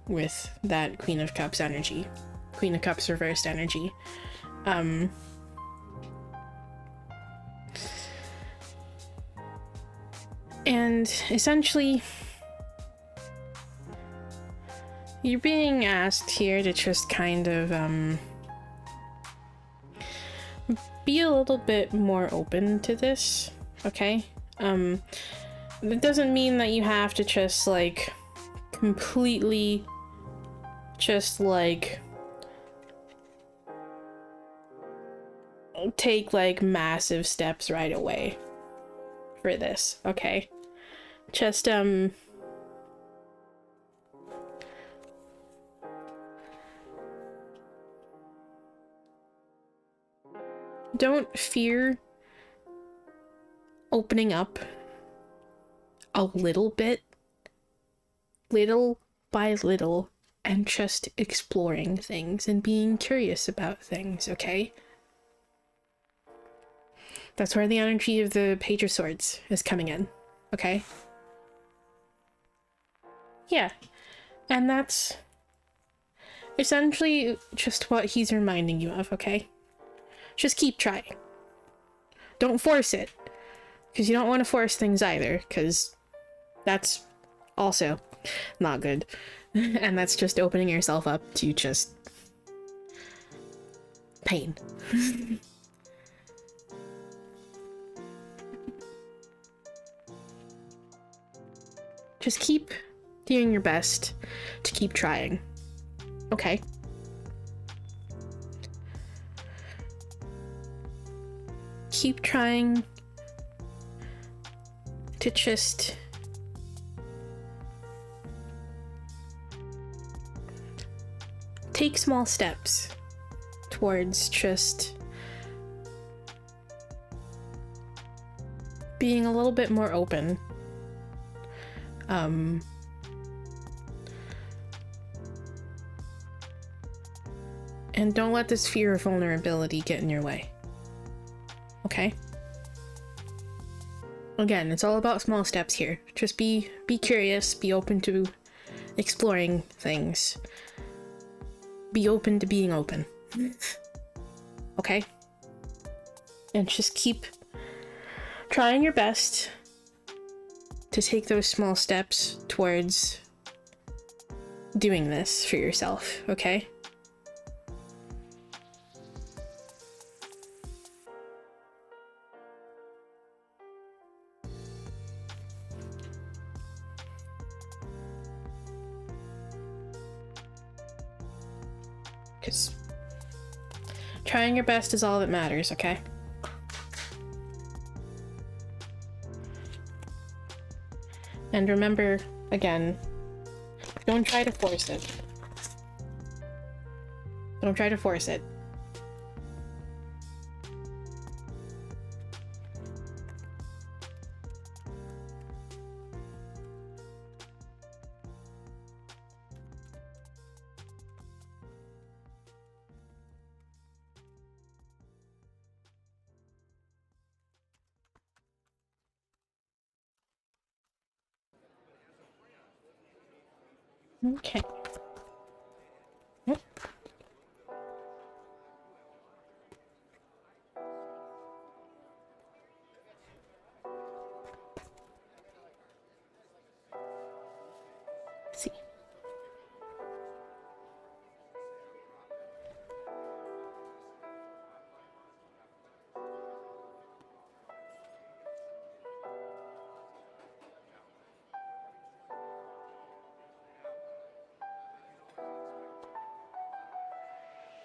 with that Queen of Cups energy. Queen of Cups reversed energy. And essentially, you're being asked here to just kind of, be a little bit more open to this, okay? That doesn't mean that you have to just, like, completely just, like, take, like, massive steps right away for this, okay? Just, don't fear opening up a little bit, little by little, and just exploring things and being curious about things, okay? That's where the energy of the Page of Swords is coming in, okay? Yeah, and that's essentially just what he's reminding you of, okay? Just keep trying. Don't force it, because you don't want to force things either, because that's also not good. And that's just opening yourself up to just pain. Just keep doing your best to keep trying. Okay? Keep trying to just take small steps towards just being a little bit more open. And don't let this fear of vulnerability get in your way. Okay? Again, it's all about small steps here. Just be curious, be open to exploring things. Be open to being open. Okay? And just keep trying your best to take those small steps towards doing this for yourself, okay? Because trying your best is all that matters, okay? And remember, again, don't try to force it. Don't try to force it. Okay. See.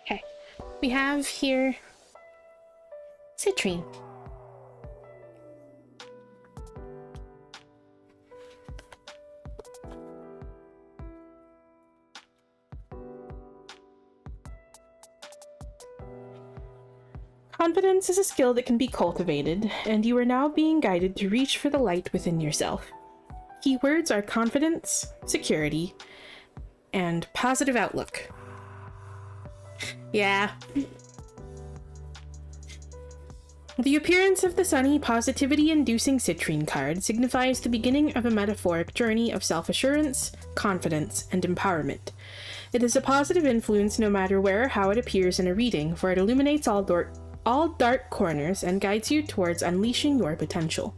Okay. We have here citrine. Confidence is a skill that can be cultivated, and you are now being guided to reach for the light within yourself. Keywords are confidence, security, and positive outlook. Yeah. The appearance of the sunny, positivity-inducing citrine card signifies the beginning of a metaphoric journey of self-assurance, confidence, and empowerment. It is a positive influence no matter where or how it appears in a reading, for it illuminates all dark corners and guides you towards unleashing your potential.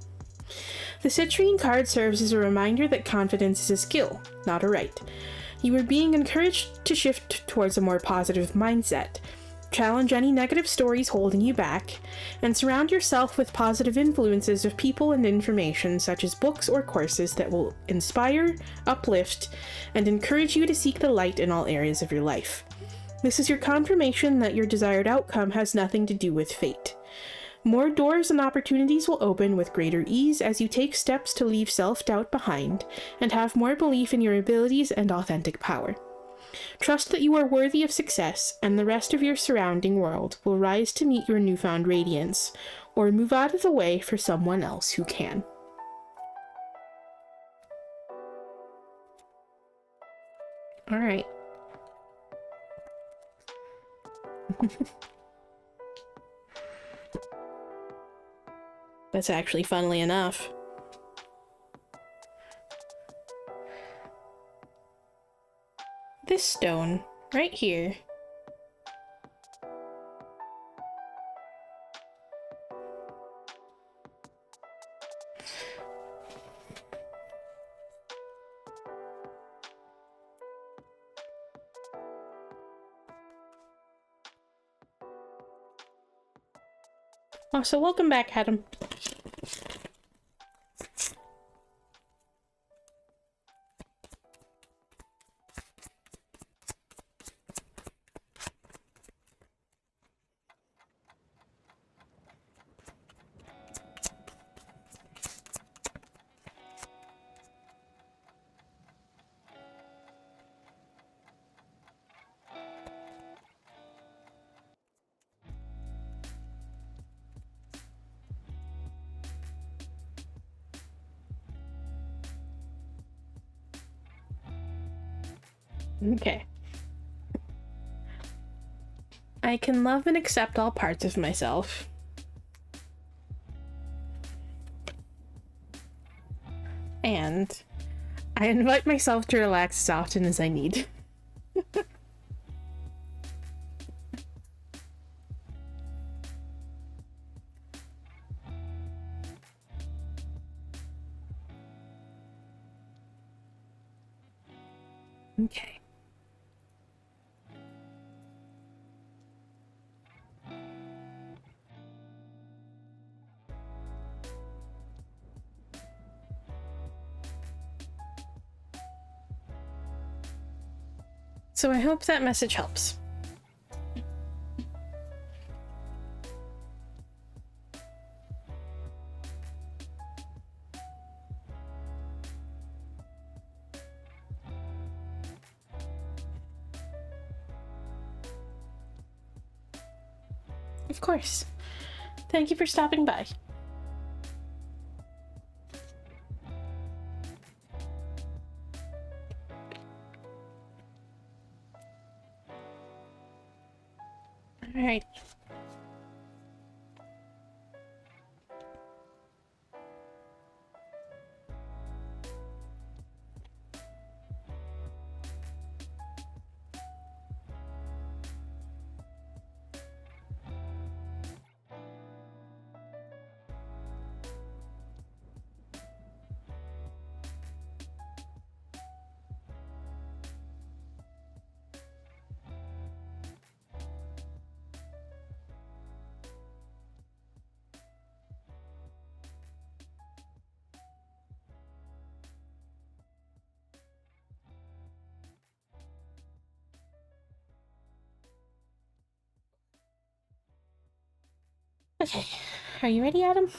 The citrine card serves as a reminder that confidence is a skill, not a right. You are being encouraged to shift towards a more positive mindset, challenge any negative stories holding you back, and surround yourself with positive influences of people and information such as books or courses that will inspire, uplift, and encourage you to seek the light in all areas of your life. This is your confirmation that your desired outcome has nothing to do with fate. More doors and opportunities will open with greater ease as you take steps to leave self-doubt behind and have more belief in your abilities and authentic power. Trust that you are worthy of success, and the rest of your surrounding world will rise to meet your newfound radiance, or move out of the way for someone else who can. Alright. That's actually funnily enough. This stone, right here. Oh, so welcome back, Adam. Okay. I can love and accept all parts of myself. And I invite myself to relax as often as I need. Okay. So I hope that message helps. Of course. Thank you for stopping by. All right. Okay. Are you ready, Adam?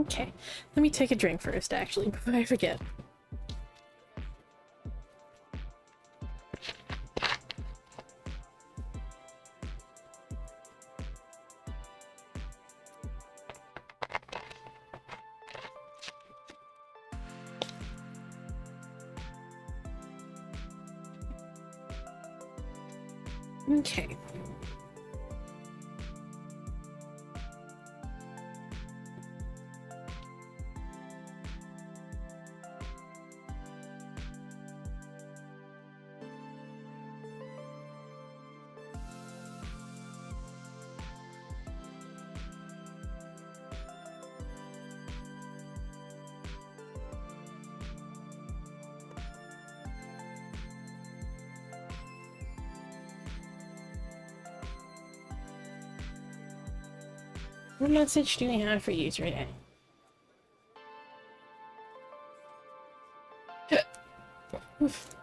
Okay, let me take a drink first, actually, before I forget. Okay. What message do we have for you today? Oof.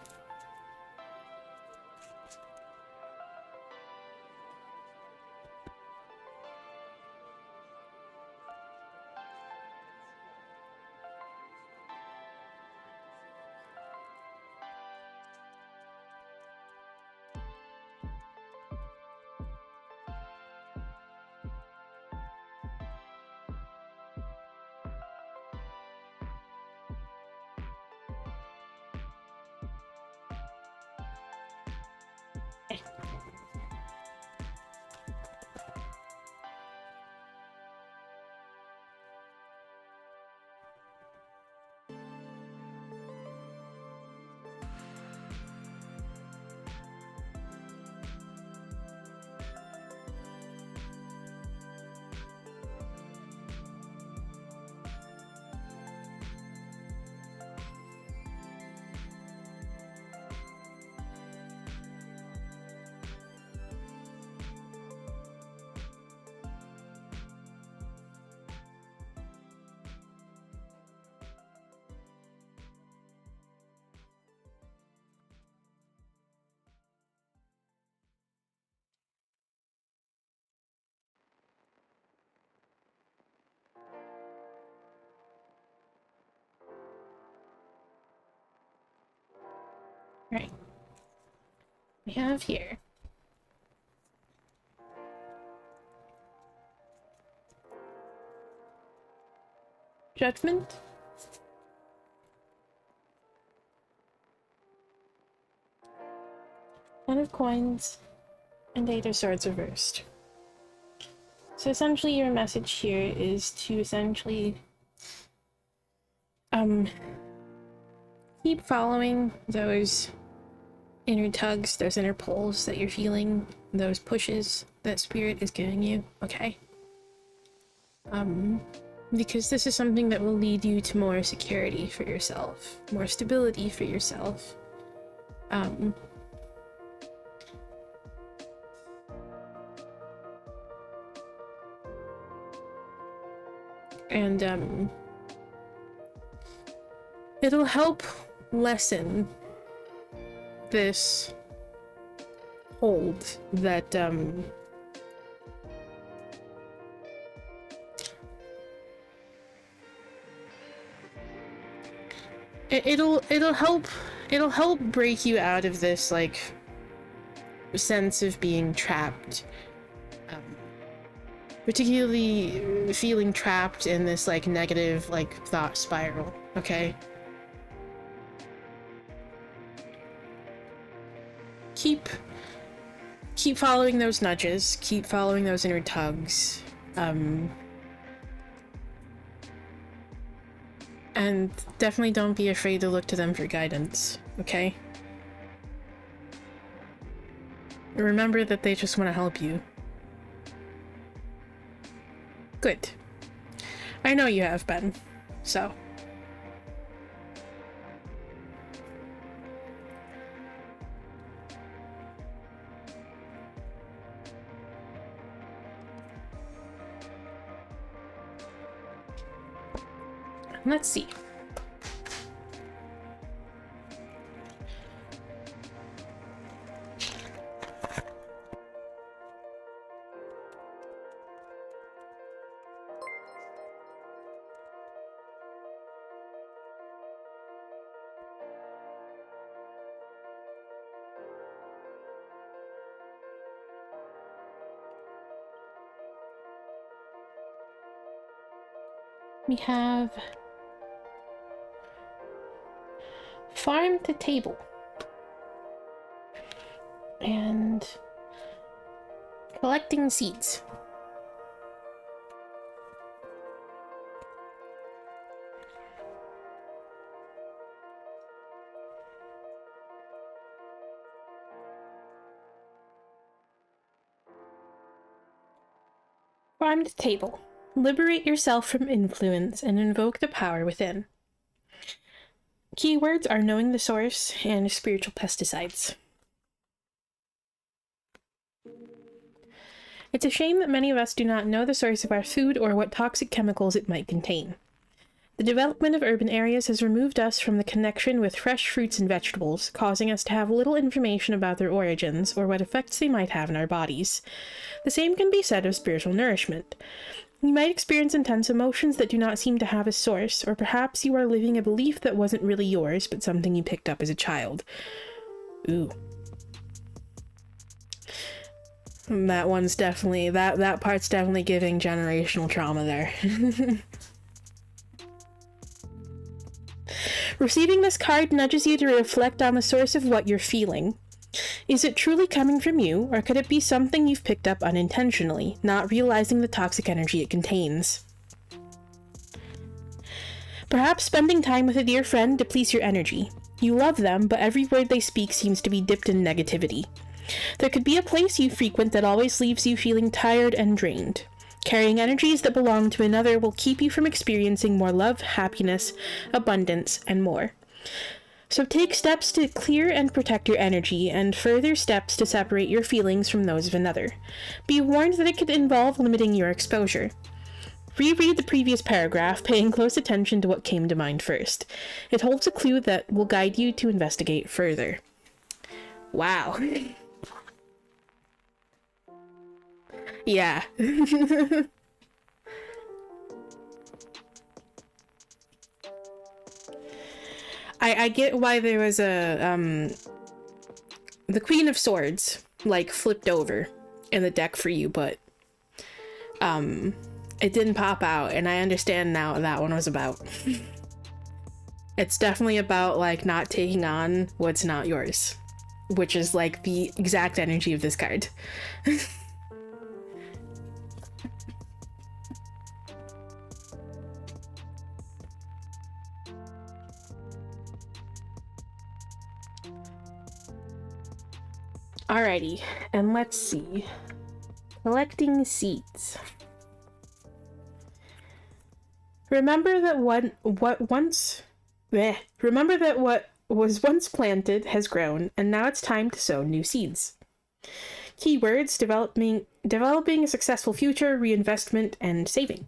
Right. We have here Judgment, Ten of Coins, and Eight of Swords reversed. So essentially your message here is to essentially keep following those inner tugs, those inner pulls that you're feeling, those pushes that spirit is giving you, okay? Because this is something that will lead you to more security for yourself, more stability for yourself. And it'll help lessen this hold that it'll help break you out of this like sense of being trapped, particularly feeling trapped in this like negative like thought spiral, okay? Keep following those nudges, keep following those inner tugs, and definitely don't be afraid to look to them for guidance, okay? Remember that they just want to help you. Good. I know you have been, so. Let's see. We have farm to table and collecting seeds. Farm to table. Liberate yourself from influence and invoke the power within. Keywords are knowing the source and spiritual pesticides. It's a shame that many of us do not know the source of our food or what toxic chemicals it might contain. The development of urban areas has removed us from the connection with fresh fruits and vegetables, causing us to have little information about their origins or what effects they might have in our bodies. The same can be said of spiritual nourishment. You might experience intense emotions that do not seem to have a source, or perhaps you are living a belief that wasn't really yours, but something you picked up as a child. Ooh. That one's definitely, that part's definitely giving generational trauma there. Receiving this card nudges you to reflect on the source of what you're feeling. Is it truly coming from you, or could it be something you've picked up unintentionally, not realizing the toxic energy it contains? Perhaps spending time with a dear friend depletes your energy. You love them, but every word they speak seems to be dipped in negativity. There could be a place you frequent that always leaves you feeling tired and drained. Carrying energies that belong to another will keep you from experiencing more love, happiness, abundance, and more. So take steps to clear and protect your energy, and further steps to separate your feelings from those of another. Be warned that it could involve limiting your exposure. Reread the previous paragraph, paying close attention to what came to mind first. It holds a clue that will guide you to investigate further. Wow. Yeah. I get why there was a, the Queen of Swords, like, flipped over in the deck for you, but, it didn't pop out, and I understand now what that one was about. It's definitely about, like, not taking on what's not yours, which is, like, the exact energy of this card. Alrighty, and let's see. Collecting seeds. Remember that what was once planted has grown, and now it's time to sow new seeds. Keywords: developing a successful future, reinvestment, and saving.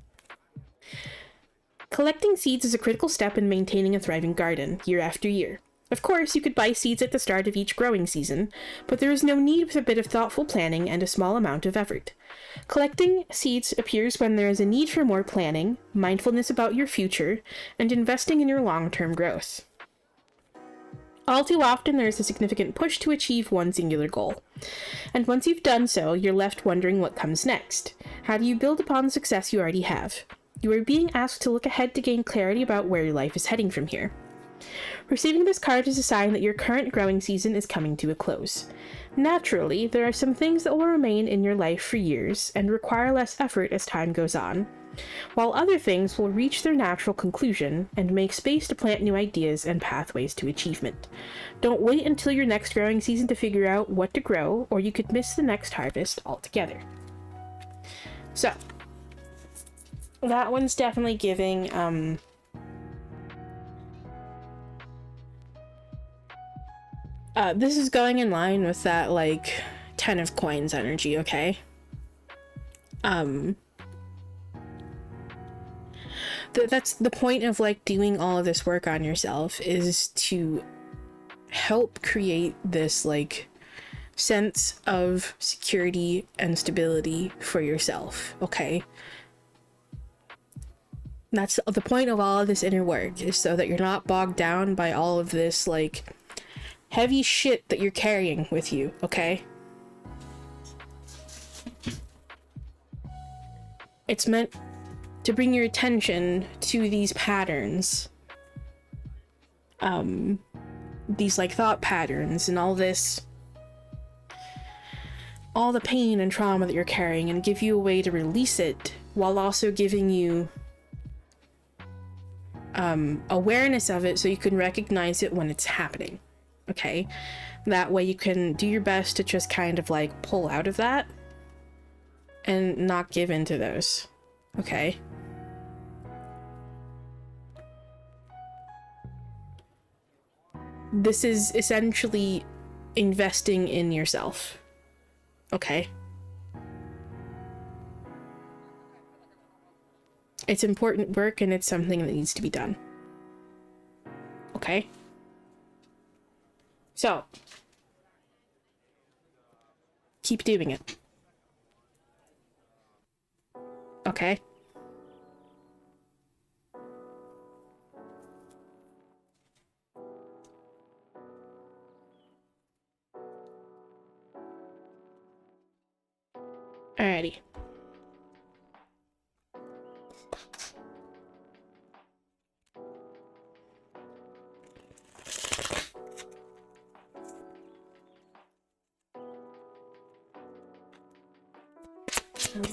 Collecting seeds is a critical step in maintaining a thriving garden, year after year. Of course, you could buy seeds at the start of each growing season, but there is no need with a bit of thoughtful planning and a small amount of effort. Collecting seeds appears when there is a need for more planning, mindfulness about your future, and investing in your long-term growth. All too often, there is a significant push to achieve one singular goal. And once you've done so, you're left wondering what comes next. How do you build upon the success you already have? You are being asked to look ahead to gain clarity about where your life is heading from here. Receiving this card is a sign that your current growing season is coming to a close. Naturally, there are some things that will remain in your life for years and require less effort as time goes on, while other things will reach their natural conclusion and make space to plant new ideas and pathways to achievement. Don't wait until your next growing season to figure out what to grow, or you could miss the next harvest altogether. So, that one's definitely giving, this is going in line with that, like, 10 of coins energy, okay? That's the point of, like, doing all of this work on yourself, is to help create this, like, sense of security and stability for yourself, okay? That's the point of all of this inner work, is so that you're not bogged down by all of this, like, heavy shit that you're carrying with you, okay? It's meant to bring your attention to these patterns. These like thought patterns and all the pain and trauma that you're carrying, and give you a way to release it while also giving you awareness of it so you can recognize it when it's happening. Okay? That way you can do your best to just kind of like pull out of that and not give into those. Okay? This is essentially investing in yourself. Okay? It's important work and it's something that needs to be done. Okay? So, keep doing it. Okay? Alrighty.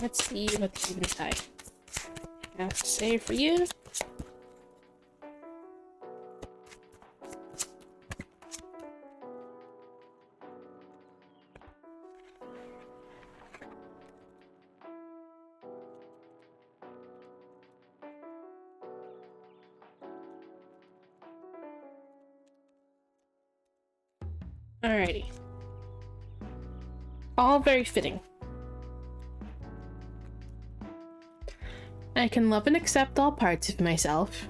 Let's see what the Eventide has to say for you. Alrighty. All very fitting. I can love and accept all parts of myself.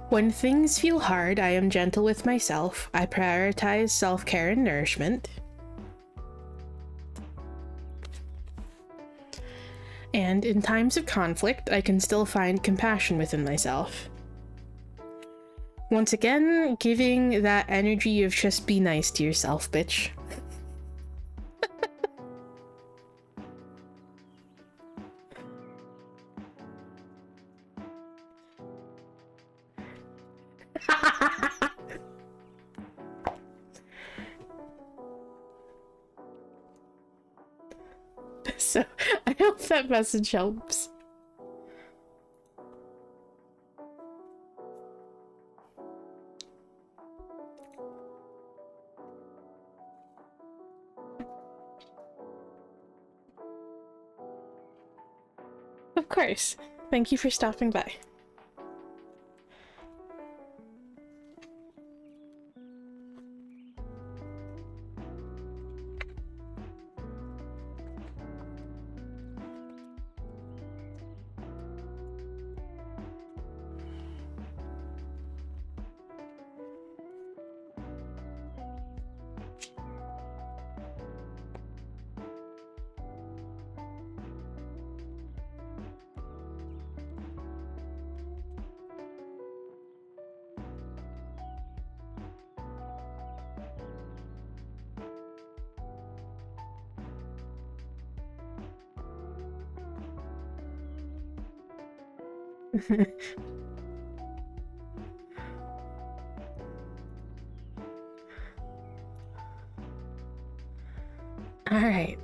When things feel hard, I am gentle with myself. I prioritize self-care and nourishment. And in times of conflict, I can still find compassion within myself. Once again, giving that energy of just be nice to yourself, bitch. So, I hope that message helps. Of course. Thank you for stopping by. All right.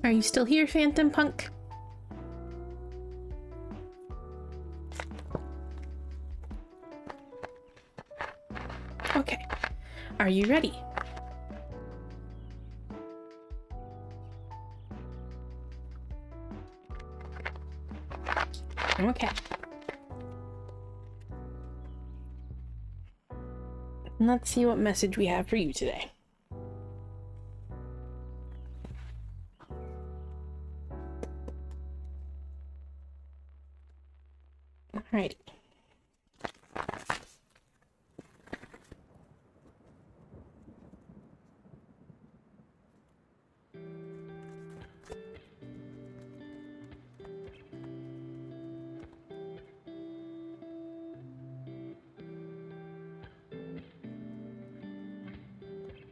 Are you still here, Phantom Punk? Okay. Are you ready? Okay. Let's see what message we have for you today. Alrighty.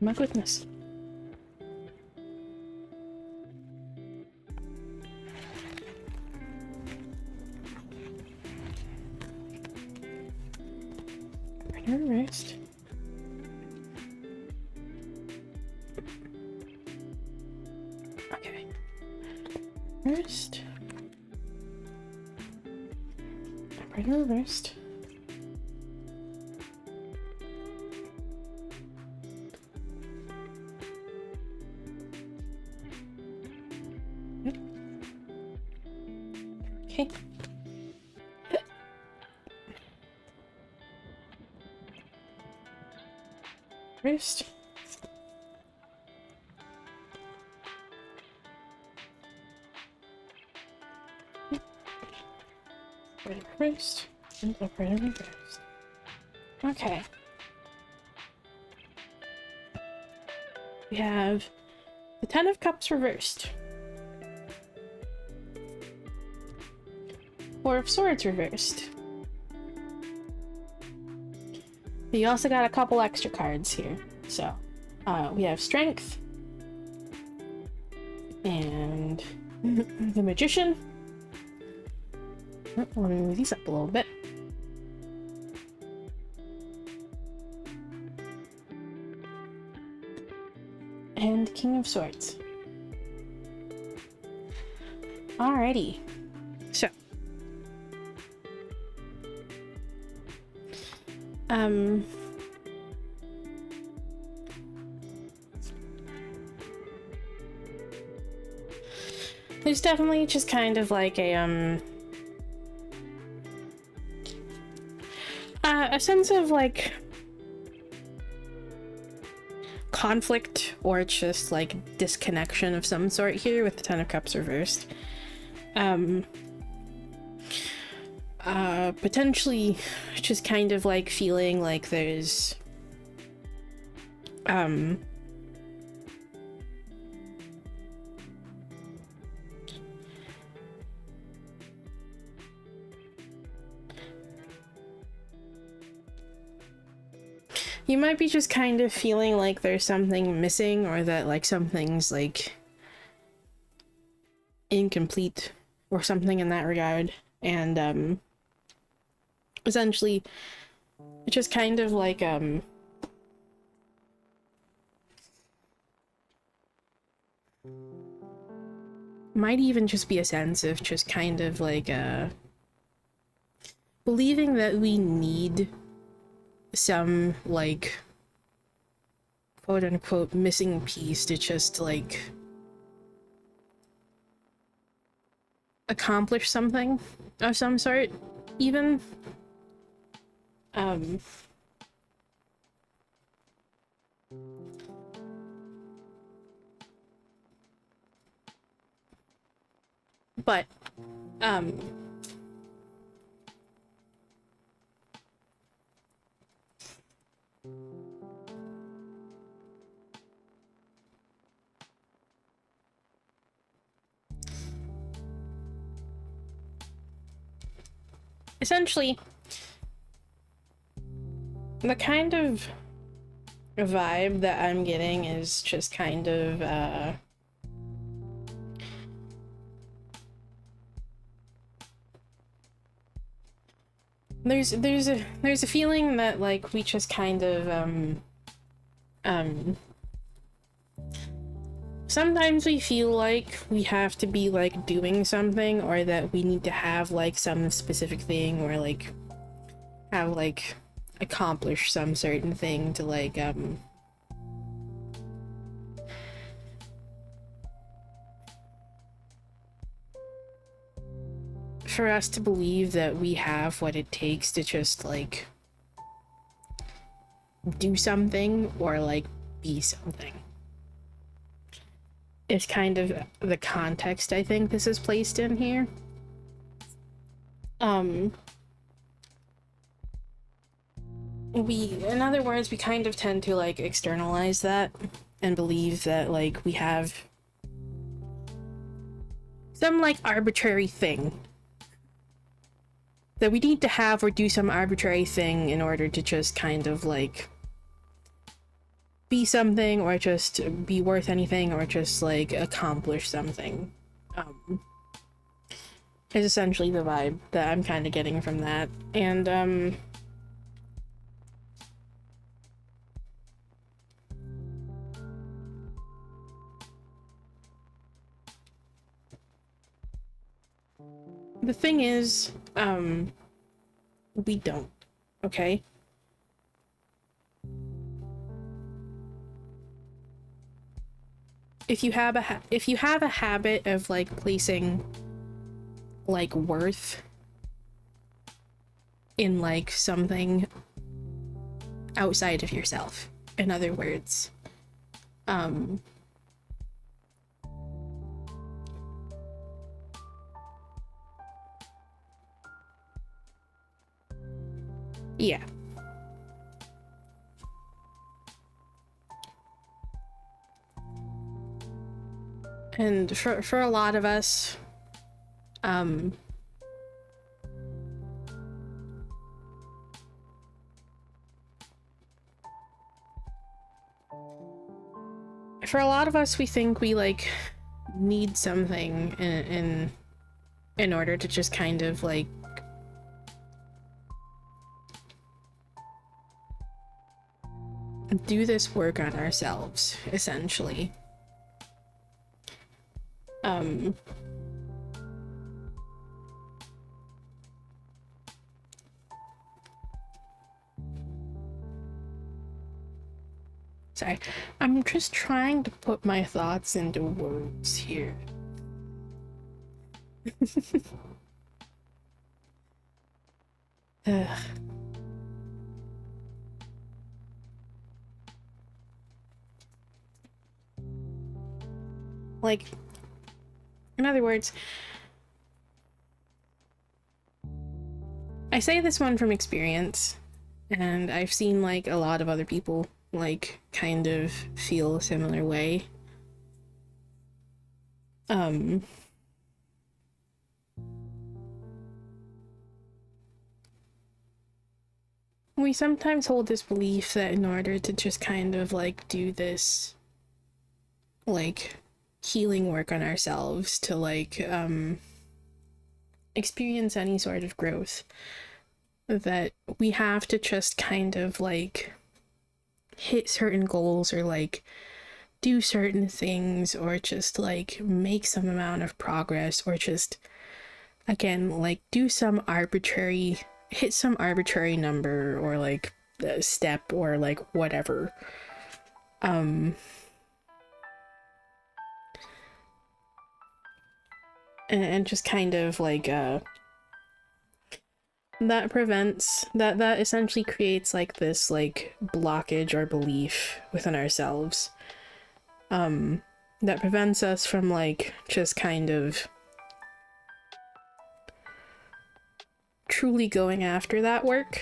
My goodness. Her wrist. Okay. Wrist. Right her wrist. Okay. Wrist. Right wrist. And upright and reversed. Okay. We have the Ten of Cups reversed. Four of Swords reversed. You also got a couple extra cards here. So, we have Strength. And the Magician. Oh, let me move these up a little bit. And King of Swords. Alrighty. So. There's definitely just kind of like a sense of like conflict or just like disconnection of some sort here with the Ten of Cups reversed. Potentially just kind of like feeling like there's you might be just kind of feeling like there's something missing, or that like something's like incomplete or something in that regard. And essentially just kind of like might even just be a sense of just kind of like believing that we need some like quote unquote missing piece to just like accomplish something of some sort, even. But essentially, the kind of vibe that I'm getting is just kind of, there's a feeling that like we just kind of sometimes we feel like we have to be like doing something, or that we need to have like some specific thing, or like have like accomplish some certain thing to like for us to believe that we have what it takes to just like do something or like be something. It's kind of the context I think this is placed in here. In other words, we kind of tend to like externalize that and believe that like we have some like arbitrary thing that we need to have, or do some arbitrary thing in order to just kind of like be something, or just be worth anything, or just like accomplish something. Is essentially the vibe that I'm kind of getting from that. And the thing is, we don't, okay? If you have a habit of like placing like worth in like something outside of yourself, in other words, yeah. And for a lot of us, we think we like need something in order to just kind of like do this work on ourselves, essentially. Sorry, I'm just trying to put my thoughts into words here. Ugh. Like, in other words, I say this one from experience, and I've seen like a lot of other people like kind of feel a similar way. We sometimes hold this belief that in order to just kind of like do this like healing work on ourselves, to like experience any sort of growth, that we have to just kind of like hit certain goals, or like do certain things, or just like make some amount of progress, or just again like do some arbitrary, hit some arbitrary number, or like a step, or like whatever. And just kind of like that prevents that essentially creates like this like blockage or belief within ourselves that prevents us from like just kind of truly going after that work.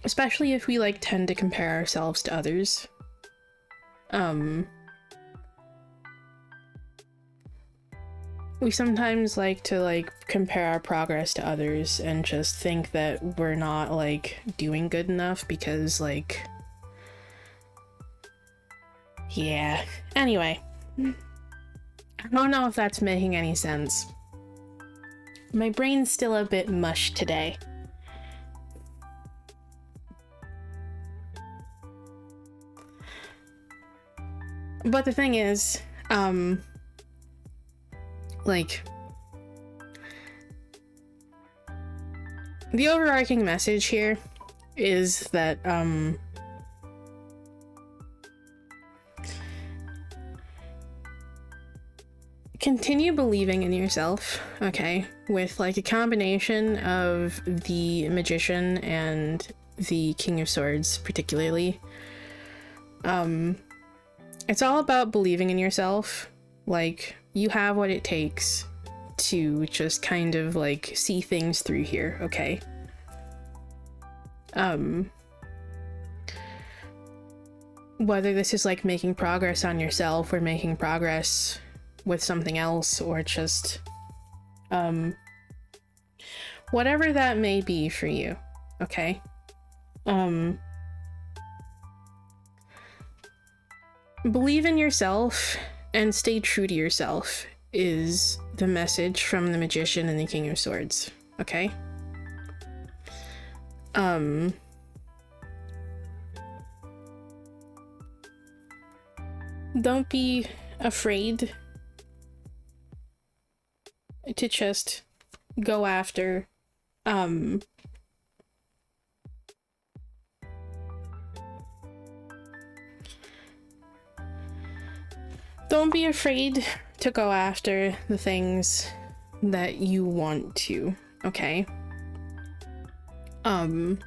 Especially if we like tend to compare ourselves to others. We sometimes like to like compare our progress to others and just think that we're not like doing good enough because like, yeah. Anyway, I don't know if that's making any sense. My brain's still a bit mush today. But the thing is, like, the overarching message here is that, continue believing in yourself, okay, with like a combination of the Magician and the King of Swords particularly. It's all about believing in yourself. Like, you have what it takes to just kind of like see things through here, okay? Whether this is like making progress on yourself or making progress with something else, or just whatever that may be for you, okay? Believe in yourself and stay true to yourself is the message from the Magician and the King of Swords, okay? Don't be afraid to just go after, don't be afraid to go after the things that you want to, okay? And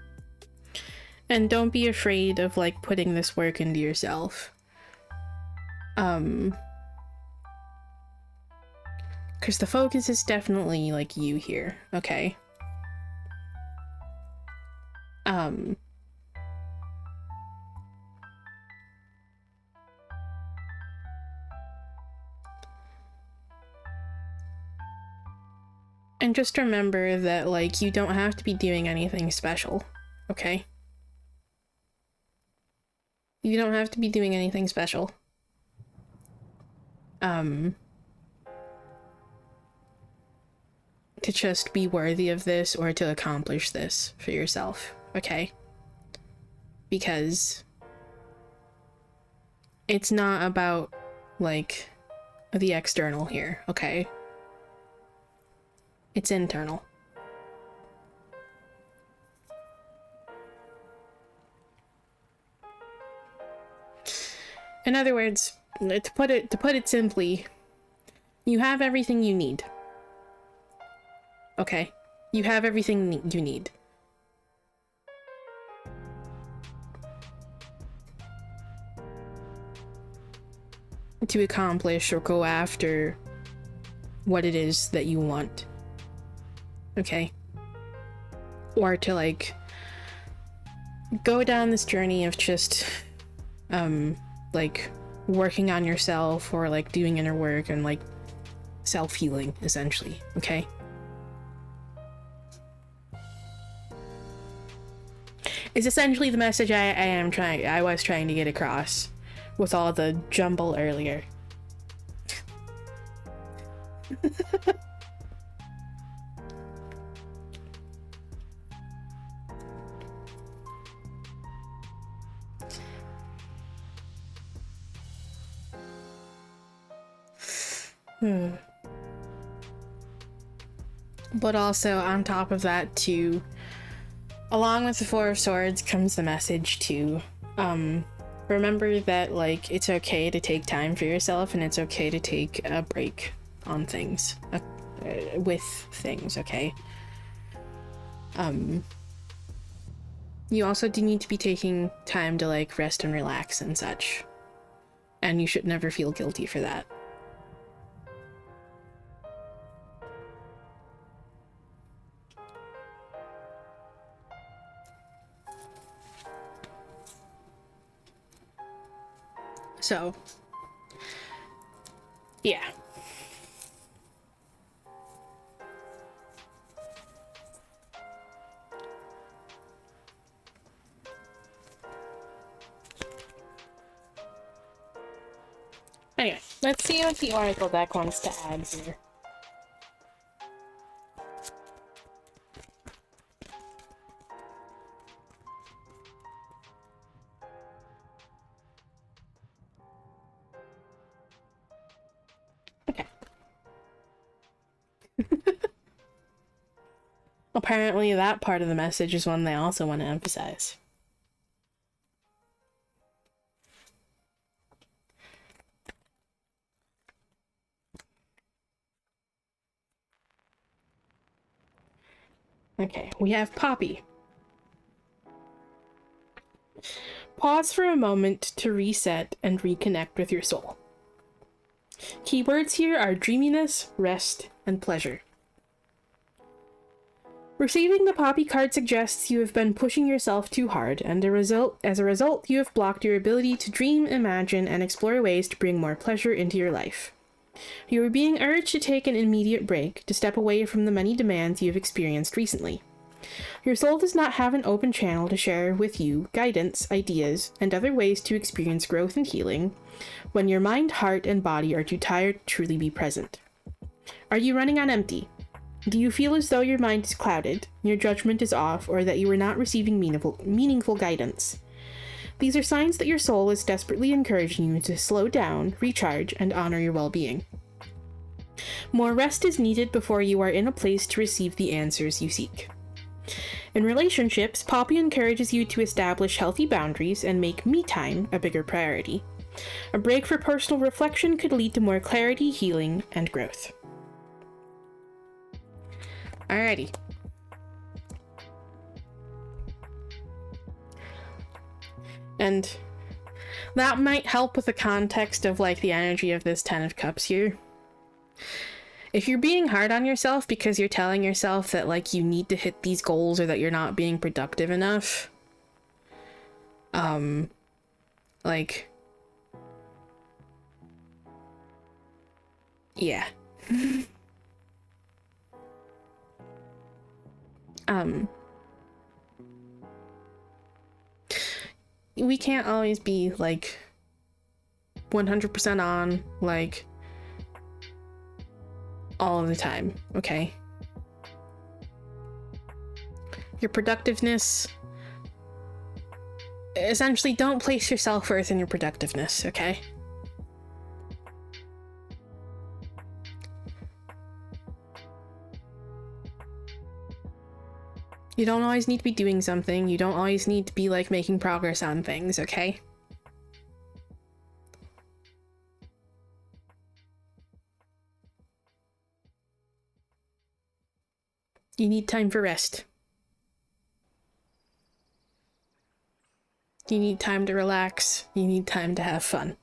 don't be afraid of, like, putting this work into yourself. Because the focus is definitely, like, you here, okay? And just remember that, like, you don't have to be doing anything special, okay? You don't have to be doing anything special. To just be worthy of this or to accomplish this for yourself, okay? Because it's not about, like, the external here, okay? It's internal. In other words, to put it simply, you have everything you need. Okay? You have everything you need. To accomplish or go after what it is that you want. Okay? Or to, like, go down this journey of just, like, working on yourself or, like, doing inner work and, like, self-healing, essentially, okay? It's essentially the message I was trying to get across with all the jumble earlier. But also, on top of that, too, along with the Four of Swords comes the message to, remember that, like, it's okay to take time for yourself and it's okay to take a break on things, with things, okay? You also do need to be taking time to, like, rest and relax and such. And you should never feel guilty for that. So, yeah. Anyway, let's see what the Oracle deck wants to add here. Apparently that part of the message is one they also want to emphasize. Okay, we have Poppy. Pause for a moment to reset and reconnect with your soul. Keywords here are dreaminess, rest, and pleasure. Receiving the Poppy card suggests you have been pushing yourself too hard, and as a result, you have blocked your ability to dream, imagine, and explore ways to bring more pleasure into your life. You are being urged to take an immediate break, to step away from the many demands you have experienced recently. Your soul does not have an open channel to share with you guidance, ideas, and other ways to experience growth and healing when your mind, heart, and body are too tired to truly be present. Are you running on empty? Do you feel as though your mind is clouded, your judgment is off, or that you are not receiving meaningful guidance? These are signs that your soul is desperately encouraging you to slow down, recharge, and honor your well-being. More rest is needed before you are in a place to receive the answers you seek. In relationships, Poppy encourages you to establish healthy boundaries and make me time a bigger priority. A break for personal reflection could lead to more clarity, healing, and growth. Alrighty. And that might help with the context of, like, the energy of this Ten of Cups here. If you're being hard on yourself because you're telling yourself that, like, you need to hit these goals or that you're not being productive enough, like, yeah. We can't always be, like, 100% on, like, all of the time, okay? Your productiveness... Essentially, don't place your self-worth in your productiveness, okay? You don't always need to be doing something. You don't always need to be, like, making progress on things, okay? You need time for rest. You need time to relax. You need time to have fun.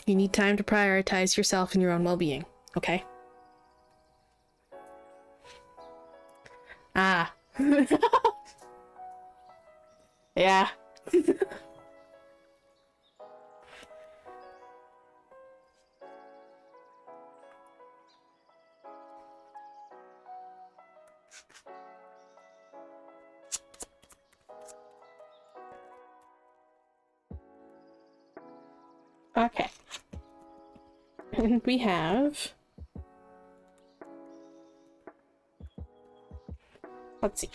You need time to prioritize yourself and your own well-being, okay? Ah. Yeah. Okay. And we have... Let's see.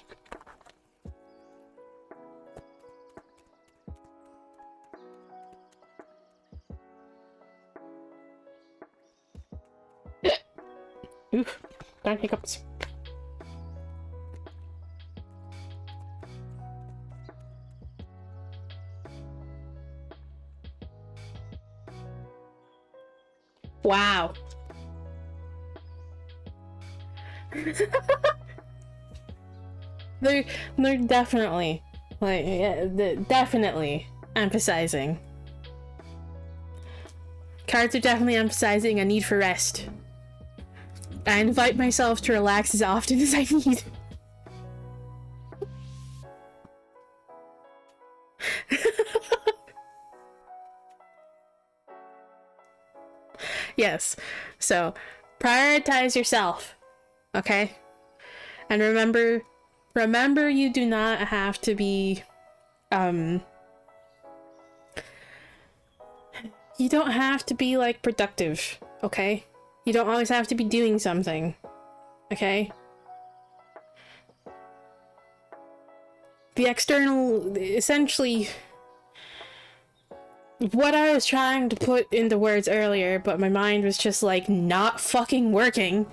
Oof. Darn hiccups. Wow. They're definitely, like, yeah, definitely emphasizing. Cards are definitely emphasizing a need for rest. I invite myself to relax as often as I need. Yes, so prioritize yourself, okay? And remember you do not have to be, you don't have to be, like, productive, okay? You don't always have to be doing something, okay? The external, essentially, what I was trying to put into words earlier, but my mind was just, like, not fucking working.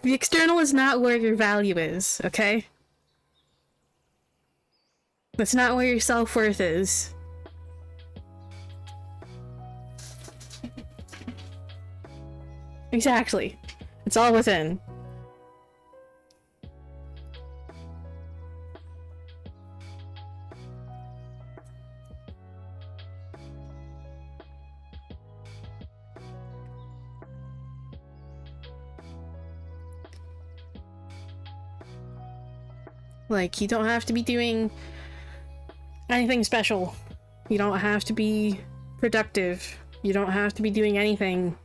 The external is not where your value is, okay? That's not where your self-worth is. Exactly. It's all within. Like, you don't have to be doing anything special. You don't have to be productive. You don't have to be doing anything.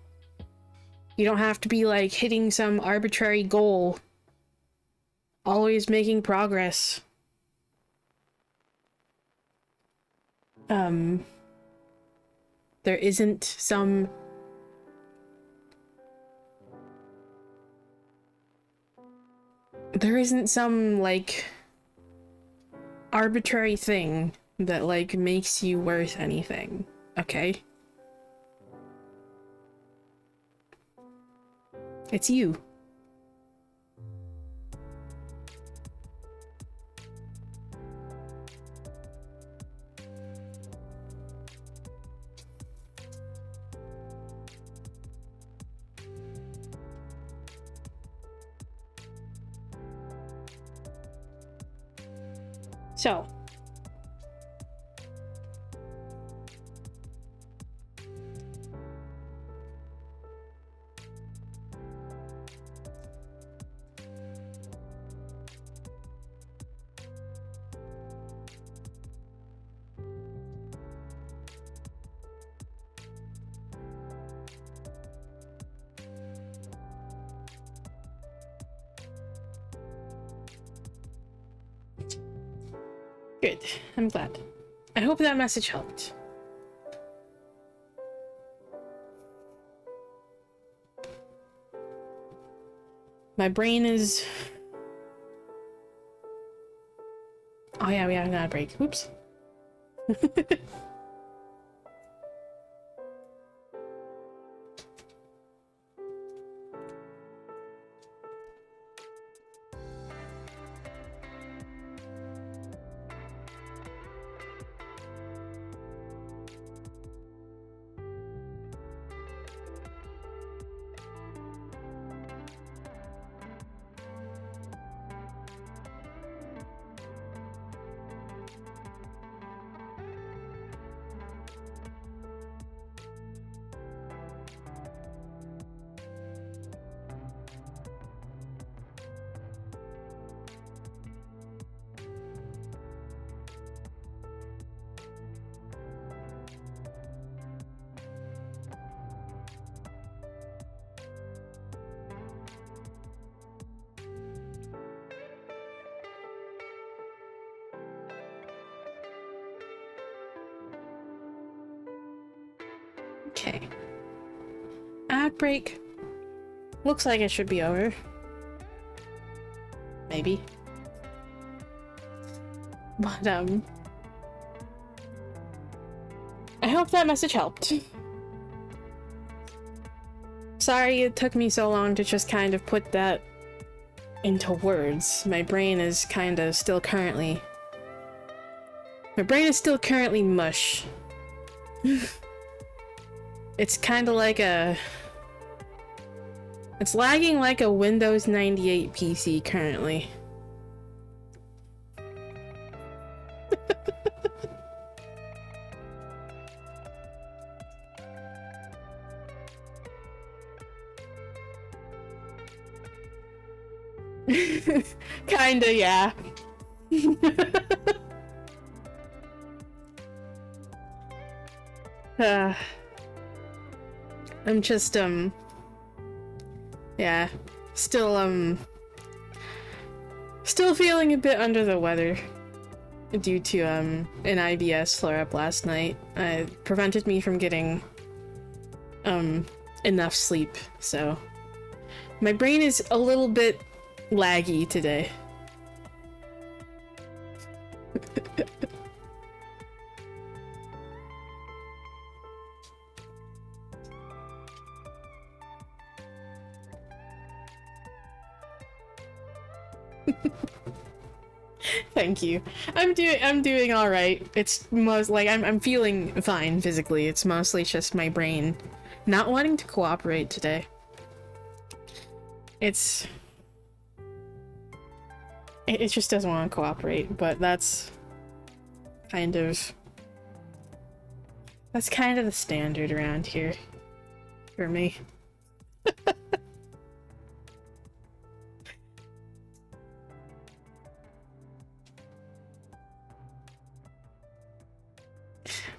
You don't have to be like hitting some arbitrary goal. Always making progress. There isn't some like arbitrary thing that like makes you worth anything, okay? It's you. So, good. I'm glad. I hope that message helped. My brain is... Oh yeah, we have an ad break. Oops. Okay. Ad break. Looks like it should be over. Maybe. But, I hope that message helped. Sorry it took me so long to just kind of put that into words. My brain is kind of still currently... My brain is still currently mush. It's kind of like a... It's lagging like a Windows 98 PC currently. Kinda, yeah. I'm just, yeah, still feeling a bit under the weather due to, an IBS flare-up last night. It prevented me from getting, enough sleep, so my brain is a little bit laggy today. Thank you. I'm doing all right. It's most like I'm feeling fine physically. It's mostly just my brain not wanting to cooperate today. It just doesn't want to cooperate, but that's kind of the standard around here for me.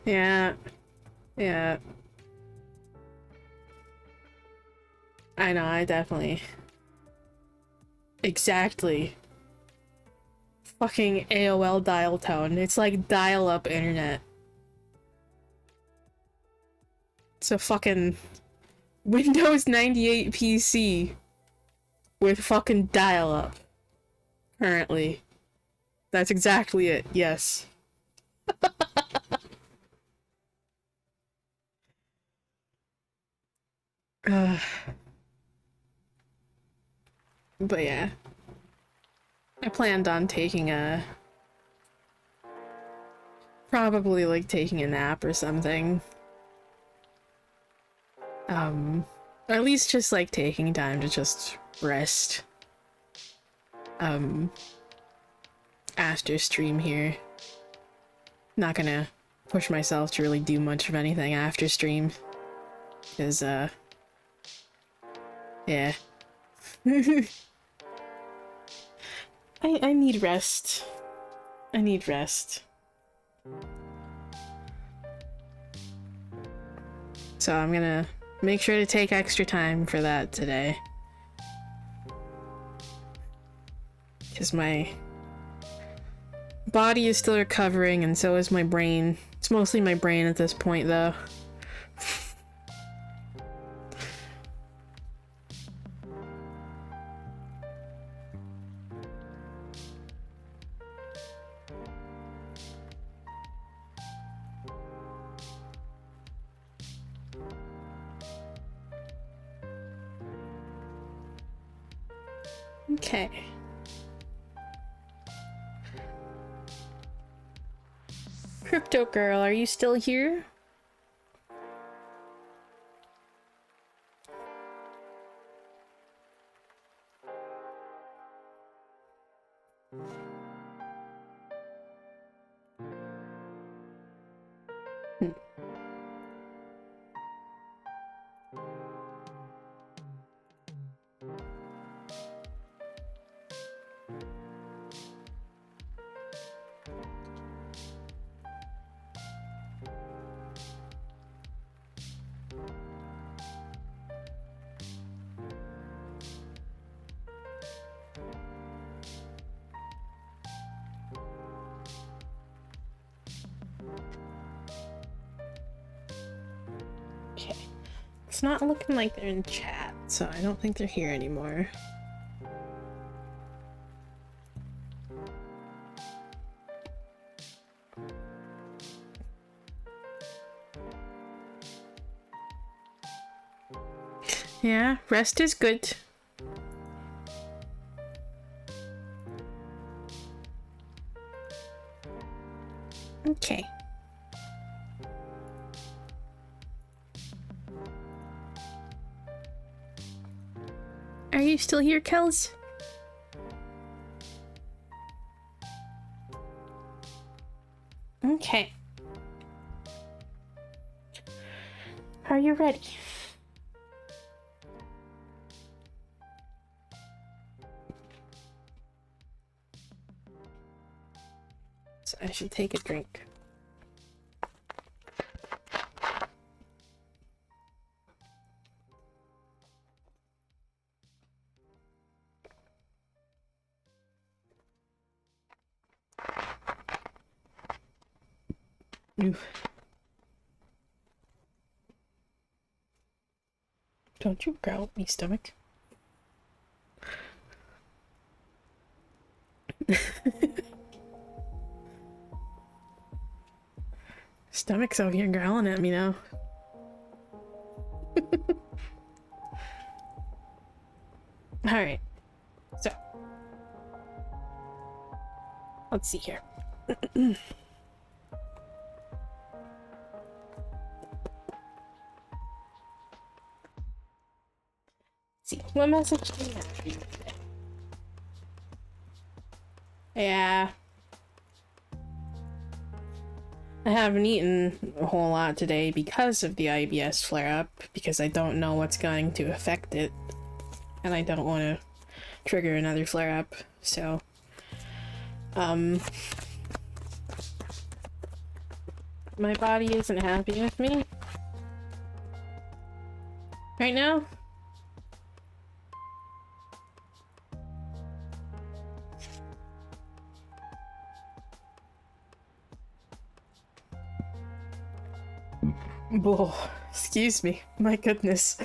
Yeah. Yeah. I know, I definitely... Exactly. Fucking AOL dial tone. It's like dial-up internet. It's a fucking Windows 98 PC with fucking dial-up. Currently. That's exactly it, yes. But yeah. I planned on taking a... Probably like taking a nap or something. Or at least just like taking time to just rest. After stream here. Not gonna push myself to really do much of anything after stream. Cause, yeah. I need rest. I need rest. So I'm gonna make sure to take extra time for that today. Because my body is still recovering and so is my brain. It's mostly my brain at this point though. Okay. Crypto girl, are you still here? It's not looking like they're in chat, so I don't think they're here anymore. Yeah, rest is good. Okay. Are you still here, Kels? Okay. Are you ready? So I should take a drink. Oof. Don't you growl at me, stomach. Stomach's over here growling at me now. Alright. So. Let's see here. See, what message do you have for you today? Yeah. I haven't eaten a whole lot today because of the IBS flare-up, because I don't know what's going to affect it, and I don't want to trigger another flare-up, so... my body isn't happy with me right now. Oh, excuse me. My goodness.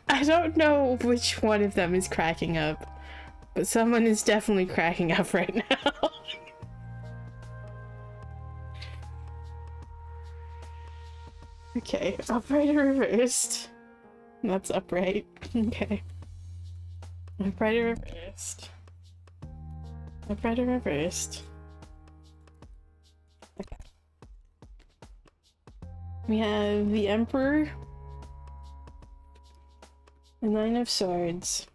I don't know which one of them is cracking up, but someone is definitely cracking up right now. Okay, upright or reversed? That's upright. Okay. Upright or reversed? Upright or reversed? Okay. We have the Emperor, the Nine of Swords,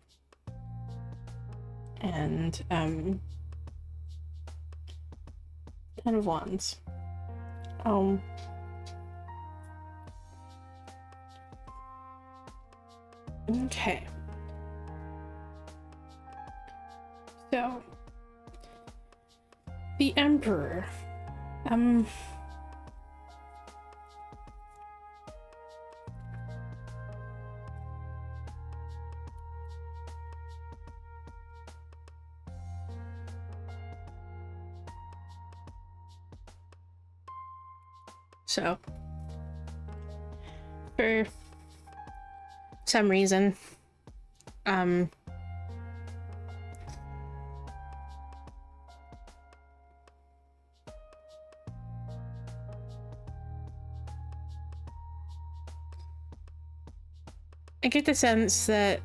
and Ten of Wands. Okay. So, the Emperor. So, for some reason, I get the sense that,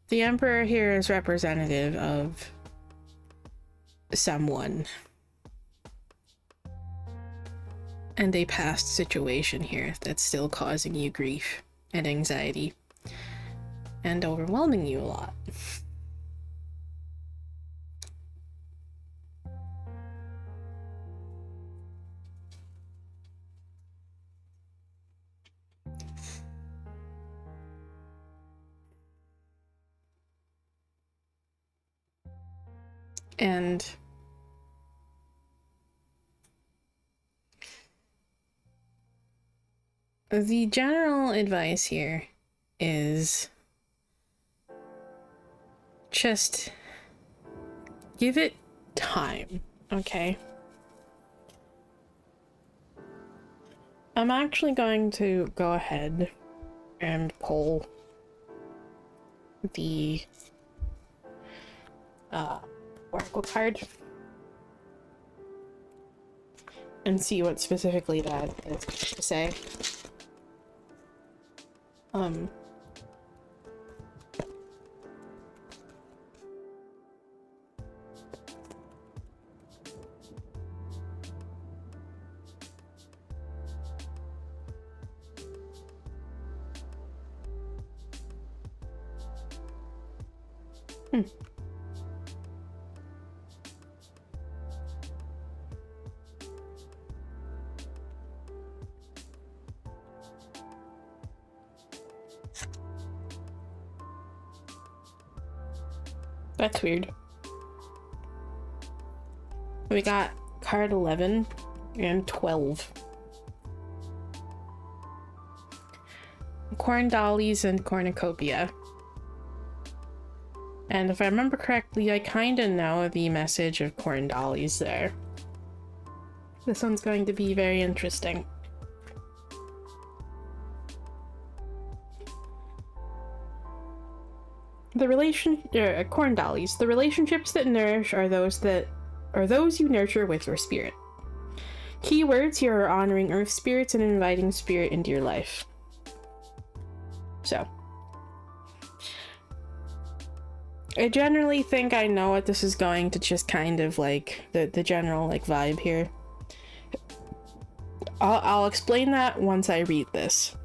the Emperor here is representative of someone and a past situation here that's still causing you grief and anxiety and overwhelming you a lot. And the general advice here is just give it time, okay? I'm actually going to go ahead and pull the Oracle card and see what specifically that is to say. That's weird. We got card 11 and 12. Corn dollies and cornucopia. And if I remember correctly, I kinda know the message of corn dollies there. This one's going to be very interesting. Corn dollies. The relationships that nourish are those you nurture with your spirit. Key words here are honoring earth spirits and inviting spirit into your life. So, I generally think I know what this is going to just kind of like the general like vibe here. I'll explain that once I read this.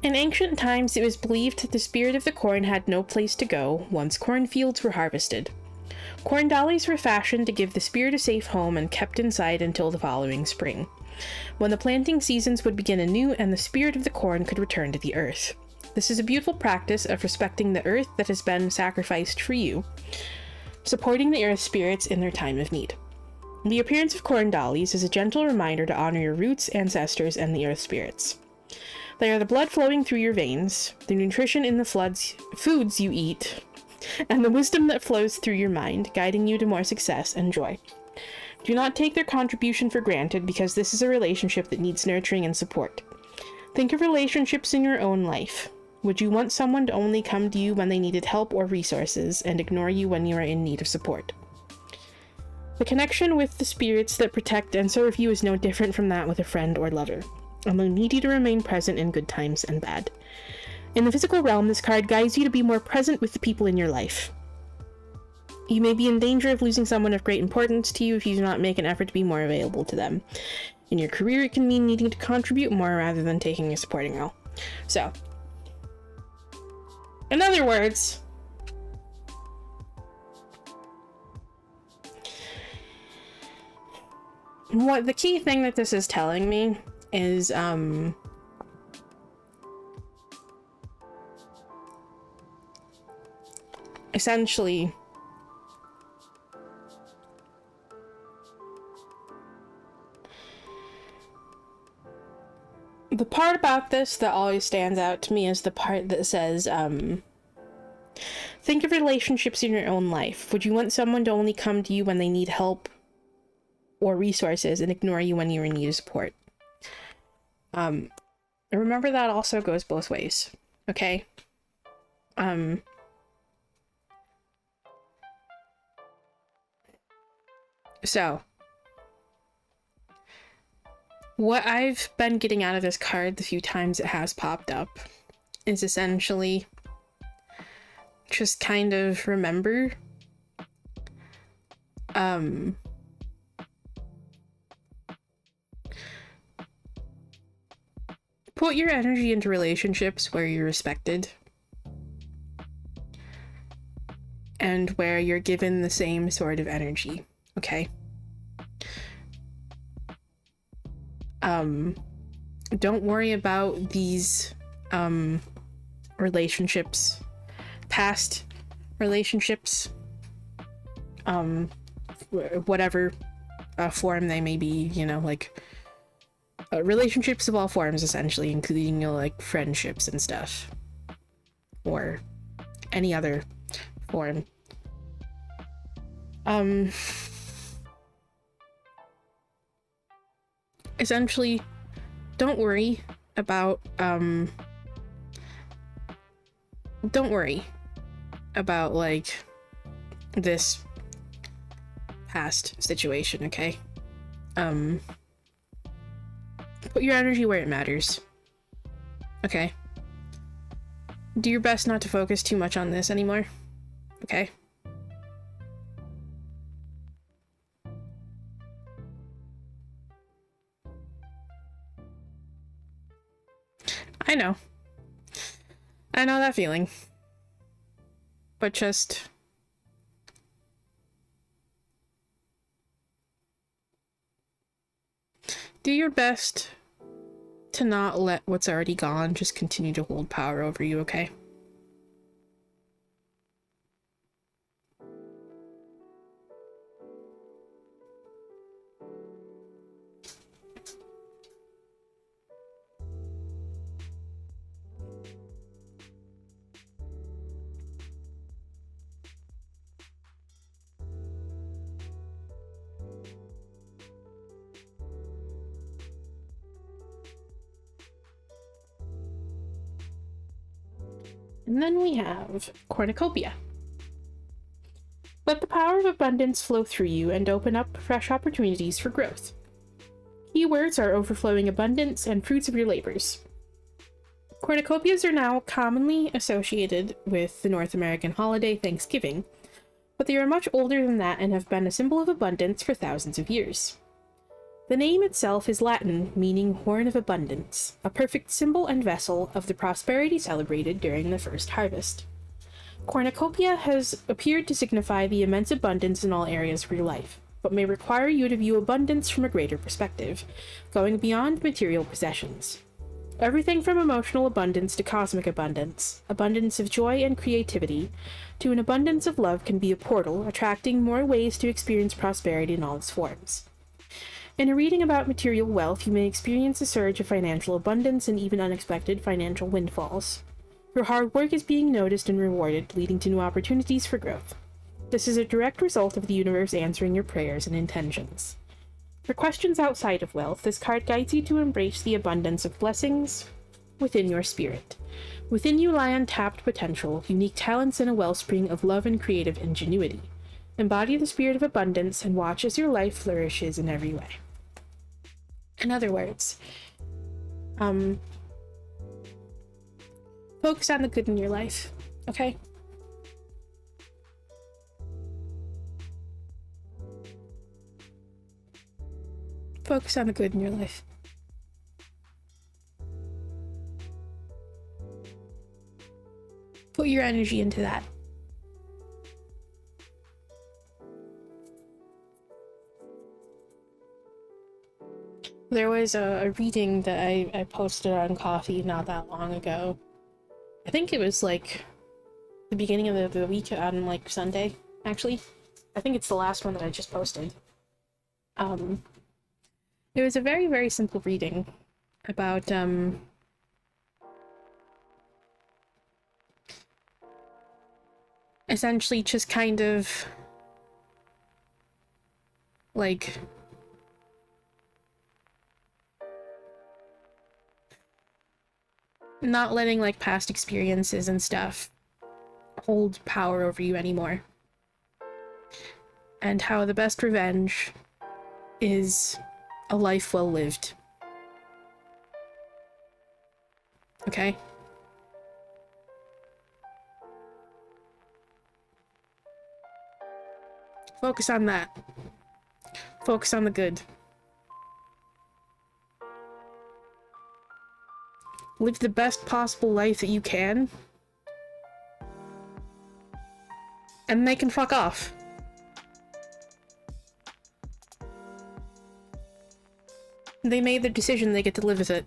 In ancient times, it was believed that the spirit of the corn had no place to go once cornfields were harvested. Corn dollies were fashioned to give the spirit a safe home and kept inside until the following spring, when the planting seasons would begin anew and the spirit of the corn could return to the earth. This is a beautiful practice of respecting the earth that has been sacrificed for you, supporting the earth spirits in their time of need. The appearance of corn dollies is a gentle reminder to honor your roots, ancestors, and the earth spirits. They are the blood flowing through your veins, the nutrition in the foods you eat, and the wisdom that flows through your mind, guiding you to more success and joy. Do not take their contribution for granted, because this is a relationship that needs nurturing and support. Think of relationships in your own life. Would you want someone to only come to you when they needed help or resources, and ignore you when you are in need of support? The connection with the spirits that protect and serve you is no different from that with a friend or lover, and will need you to remain present in good times and bad. In the physical realm, this card guides you to be more present with the people in your life. You may be in danger of losing someone of great importance to you if you do not make an effort to be more available to them. In your career, it can mean needing to contribute more rather than taking a supporting role. So, in other words, what the key thing that this is telling me is, essentially, the part about this that always stands out to me is the part that says, think of relationships in your own life. Would you want someone to only come to you when they need help or resources and ignore you when you're in need of support? Remember that also goes both ways, okay? So, what I've been getting out of this card the few times it has popped up is essentially just kind of remember, put your energy into relationships where you're respected and where you're given the same sort of energy, okay? Don't worry about these relationships, past relationships, whatever form they may be, you know, like relationships of all forms, essentially, including, you know, like friendships and stuff, or any other form. Essentially, don't worry about like this past situation, okay? Put your energy where it matters, okay? Do your best not to focus too much on this anymore, okay? I know that feeling. But just do your best to not let what's already gone just continue to hold power over you, okay? And then we have cornucopia. Let the power of abundance flow through you and open up fresh opportunities for growth. Keywords are overflowing abundance and fruits of your labors. Cornucopias are now commonly associated with the North American holiday Thanksgiving, but they are much older than that and have been a symbol of abundance for thousands of years. The name itself is Latin, meaning horn of abundance, a perfect symbol and vessel of the prosperity celebrated during the first harvest. Cornucopia has appeared to signify the immense abundance in all areas of your life, but may require you to view abundance from a greater perspective, going beyond material possessions. Everything from emotional abundance to cosmic abundance, abundance of joy and creativity, to an abundance of love can be a portal, attracting more ways to experience prosperity in all its forms. In a reading about material wealth, you may experience a surge of financial abundance and even unexpected financial windfalls. Your hard work is being noticed and rewarded, leading to new opportunities for growth. This is a direct result of the universe answering your prayers and intentions. For questions outside of wealth, this card guides you to embrace the abundance of blessings within your spirit. Within you lie untapped potential, unique talents, and a wellspring of love and creative ingenuity. Embody the spirit of abundance and watch as your life flourishes in every way. In other words, focus on the good in your life, okay? Focus on the good in your life. Put your energy into that. There was a reading that I posted on Coffee not that long ago. I think it was like the beginning of the week on like Sunday, actually. I think it's the last one that I just posted. It was a very, very simple reading about, essentially just kind of, like, not letting, like, past experiences and stuff hold power over you anymore. And how the best revenge is a life well lived. Okay? Focus on that. Focus on the good. Live the best possible life that you can. And they can fuck off. They made their decision, they get to live with it.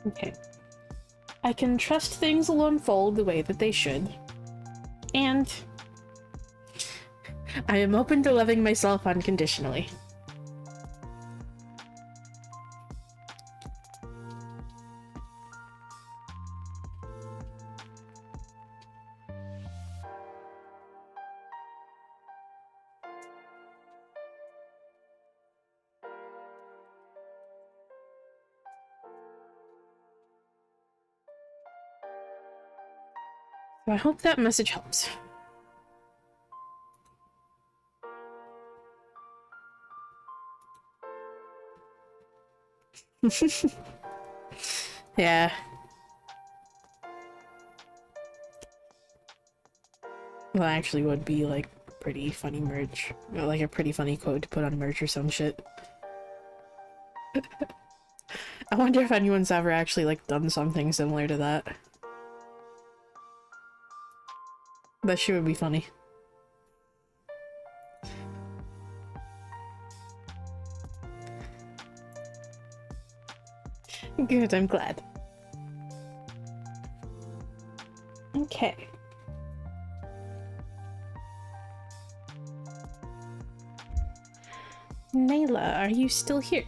Okay. I can trust things will unfold the way that they should. And I am open to loving myself unconditionally. So I hope that message helps. Yeah. Well, actually would be like pretty funny merch. Or like a pretty funny code to put on merch or some shit. I wonder if anyone's ever actually like done something similar to that. That shit would be funny. Good, I'm glad. Okay. Nayla, are you still here?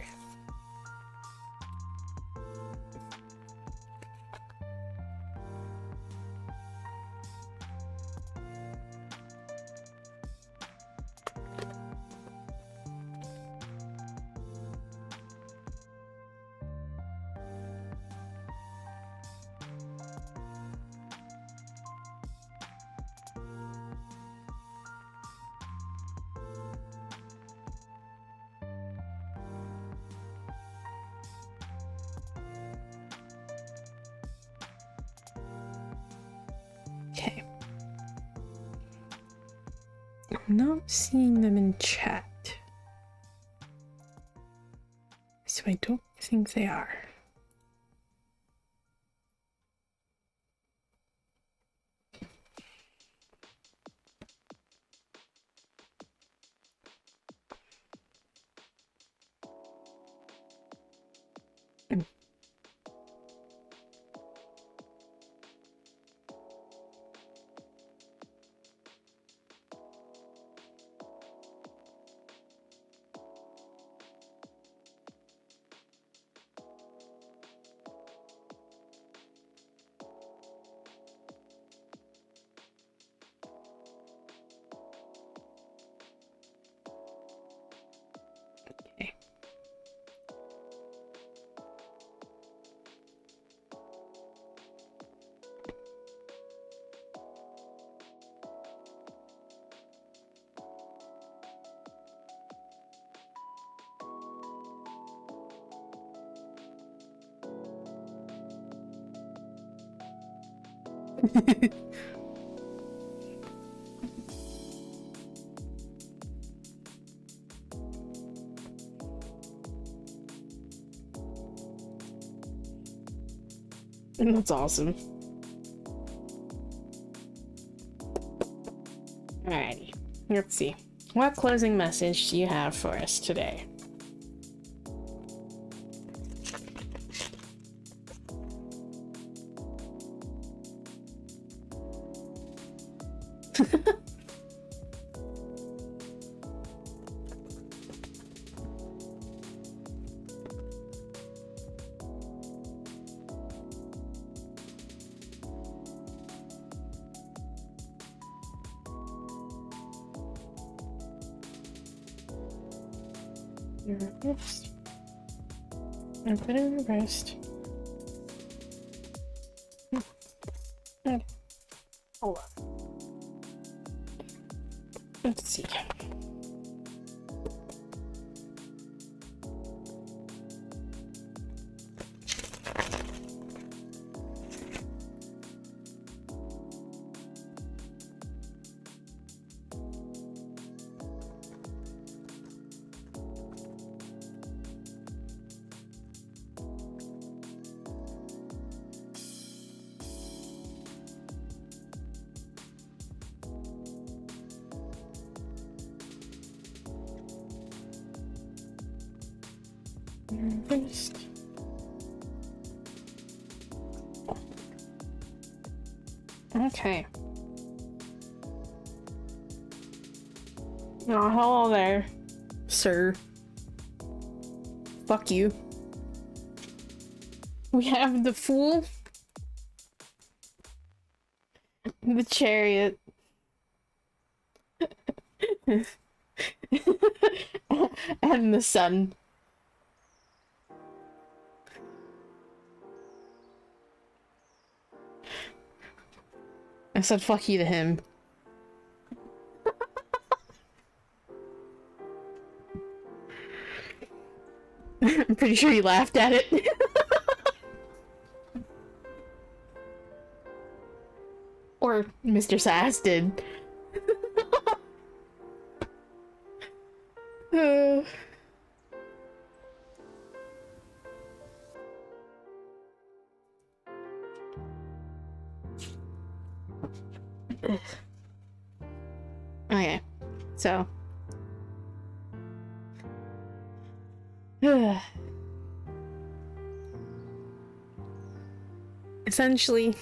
Okay. I'm not seeing them in chat. So I don't think they are. Okay. That's awesome. Alrighty, let's see. What closing message do you have for us today? Oops. I put it in reversed. Okay. Hold on. Let's see. Reversed. Okay. Oh, hello there, sir. Fuck you. We have the Fool, the Chariot, and the Sun. I said fuck you to him. I'm pretty sure he laughed at it. Or Mr. Sass did. Okay, so essentially,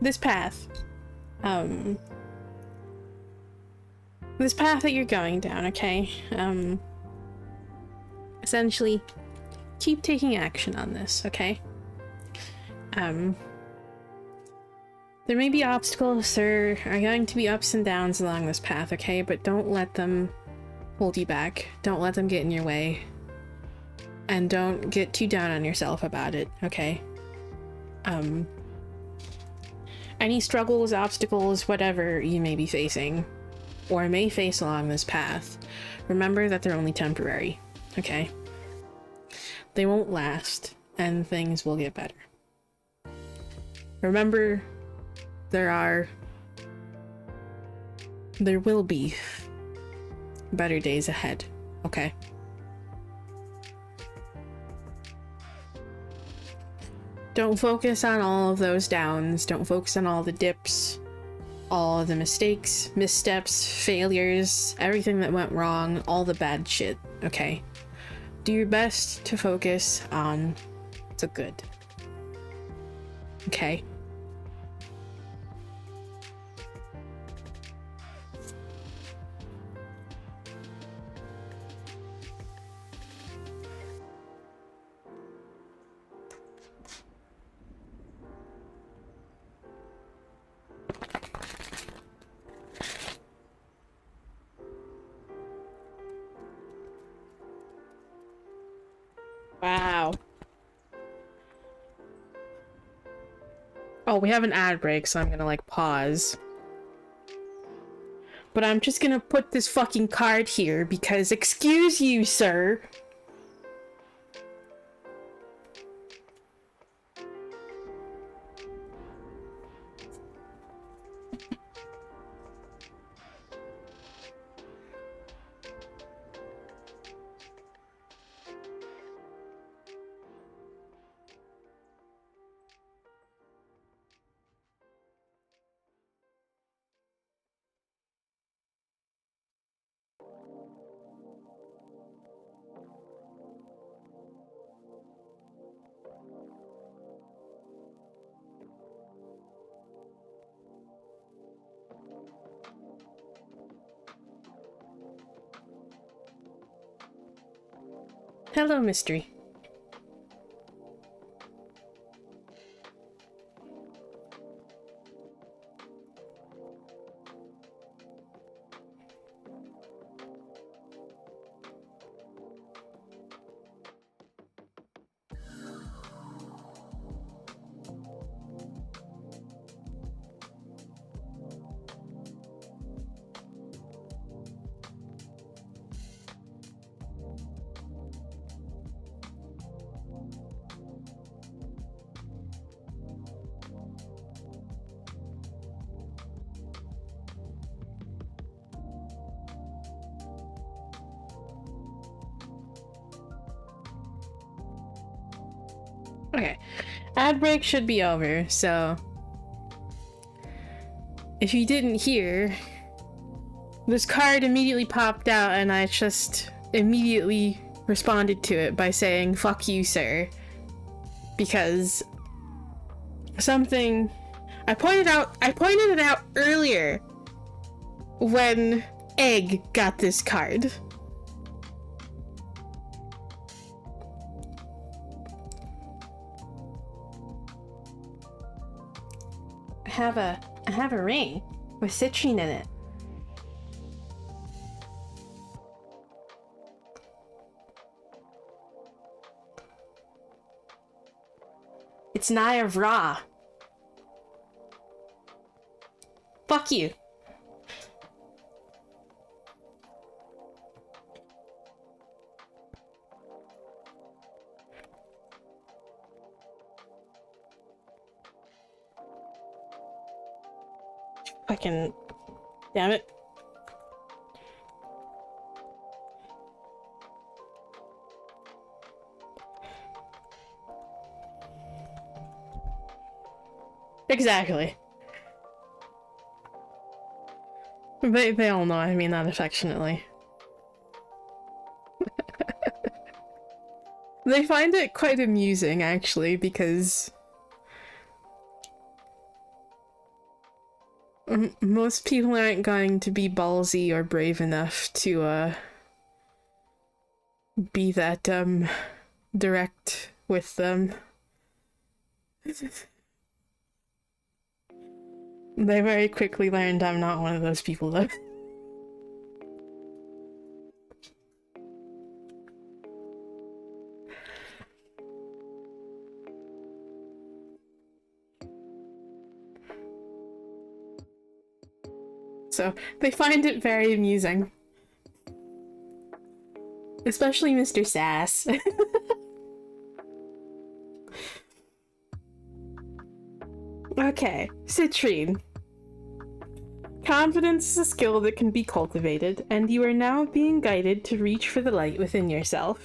this path, this path that you're going down, okay, essentially, keep taking action on this, okay? There may be obstacles, there are going to be ups and downs along this path, okay? But don't let them hold you back. Don't let them get in your way. And don't get too down on yourself about it, okay? Any struggles, obstacles, whatever you may be facing, or may face along this path, remember that they're only temporary, okay? They won't last, and things will get better. Remember there will be better days ahead, okay? Don't focus on all of those downs. Don't focus on all the dips, all of the mistakes, missteps, failures, everything that went wrong, all the bad shit, okay? Do your best to focus on the good. Okay? Wow. Oh, we have an ad break, so I'm gonna like pause. But I'm just gonna put this fucking card here because, excuse you, sir. Hello, mystery. Okay, ad break should be over, so if you didn't hear, this card immediately popped out and I just immediately responded to it by saying, fuck you, sir. Because something I pointed it out earlier when Egg got this card. I have a ring with citrine in it. It's an eye of Ra. Fuck you. Fucking damn it. Exactly. They all know I mean that affectionately. They find it quite amusing, actually, because most people aren't going to be ballsy or brave enough to be that direct with them. They very quickly learned I'm not one of those people, though. So, they find it very amusing. Especially Mr. Sass. Okay, citrine. Confidence is a skill that can be cultivated, and you are now being guided to reach for the light within yourself.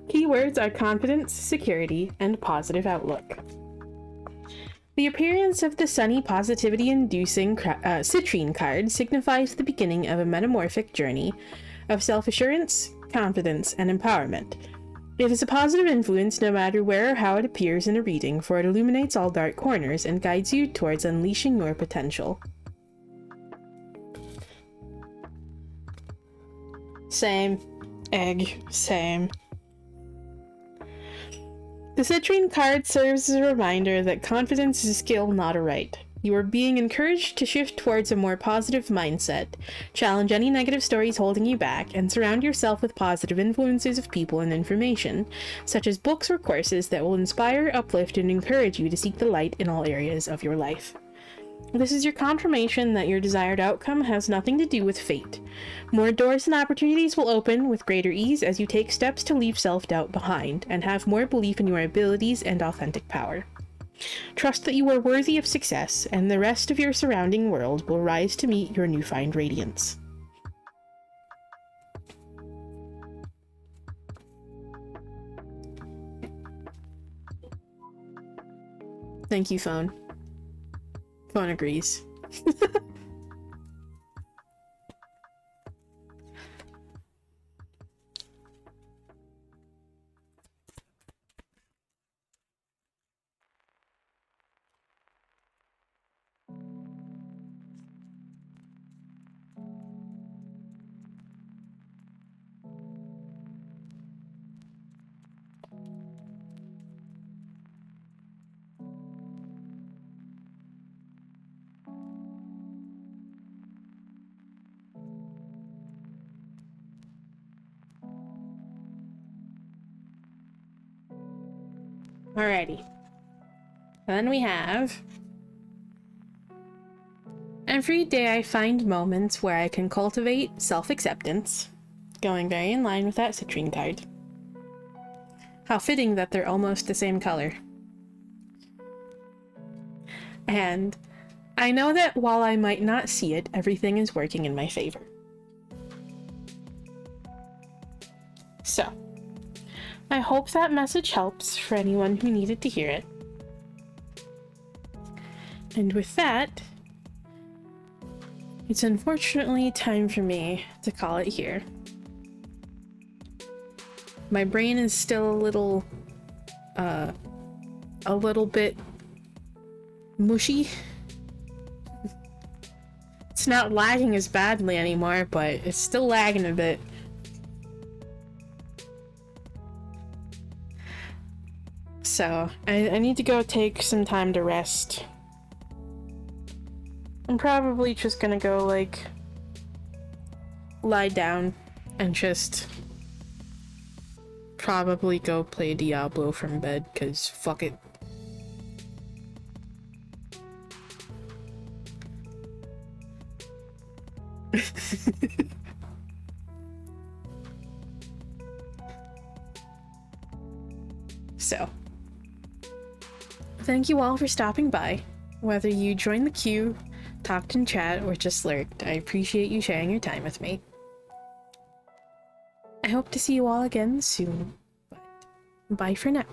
Keywords are confidence, security, and positive outlook. The appearance of the sunny, positivity-inducing citrine card signifies the beginning of a metamorphic journey of self-assurance, confidence, and empowerment. It is a positive influence no matter where or how it appears in a reading, for it illuminates all dark corners and guides you towards unleashing your potential. Same. Egg. Same. The citrine card serves as a reminder that confidence is a skill, not a right. You are being encouraged to shift towards a more positive mindset, challenge any negative stories holding you back, and surround yourself with positive influences of people and information, such as books or courses that will inspire, uplift, and encourage you to seek the light in all areas of your life. This is your confirmation that your desired outcome has nothing to do with fate. More doors and opportunities will open with greater ease as you take steps to leave self-doubt behind and have more belief in your abilities and authentic power. Trust that you are worthy of success, and the rest of your surrounding world will rise to meet your newfound radiance. Thank you, phone. Phone agrees. Alrighty. Then we have... Every day I find moments where I can cultivate self-acceptance, going very in line with that citrine card. How fitting that they're almost the same color. And I know that while I might not see it, everything is working in my favor. So, I hope that message helps for anyone who needed to hear it. And with that, it's unfortunately time for me to call it here. My brain is still a little bit mushy. It's not lagging as badly anymore, but it's still lagging a bit. So, I need to go take some time to rest. I'm probably just gonna go, like, lie down and just probably go play Diablo from bed, cause fuck it. So, thank you all for stopping by. Whether you joined the queue, talked in chat, or just lurked, I appreciate you sharing your time with me. I hope to see you all again soon, but bye for now.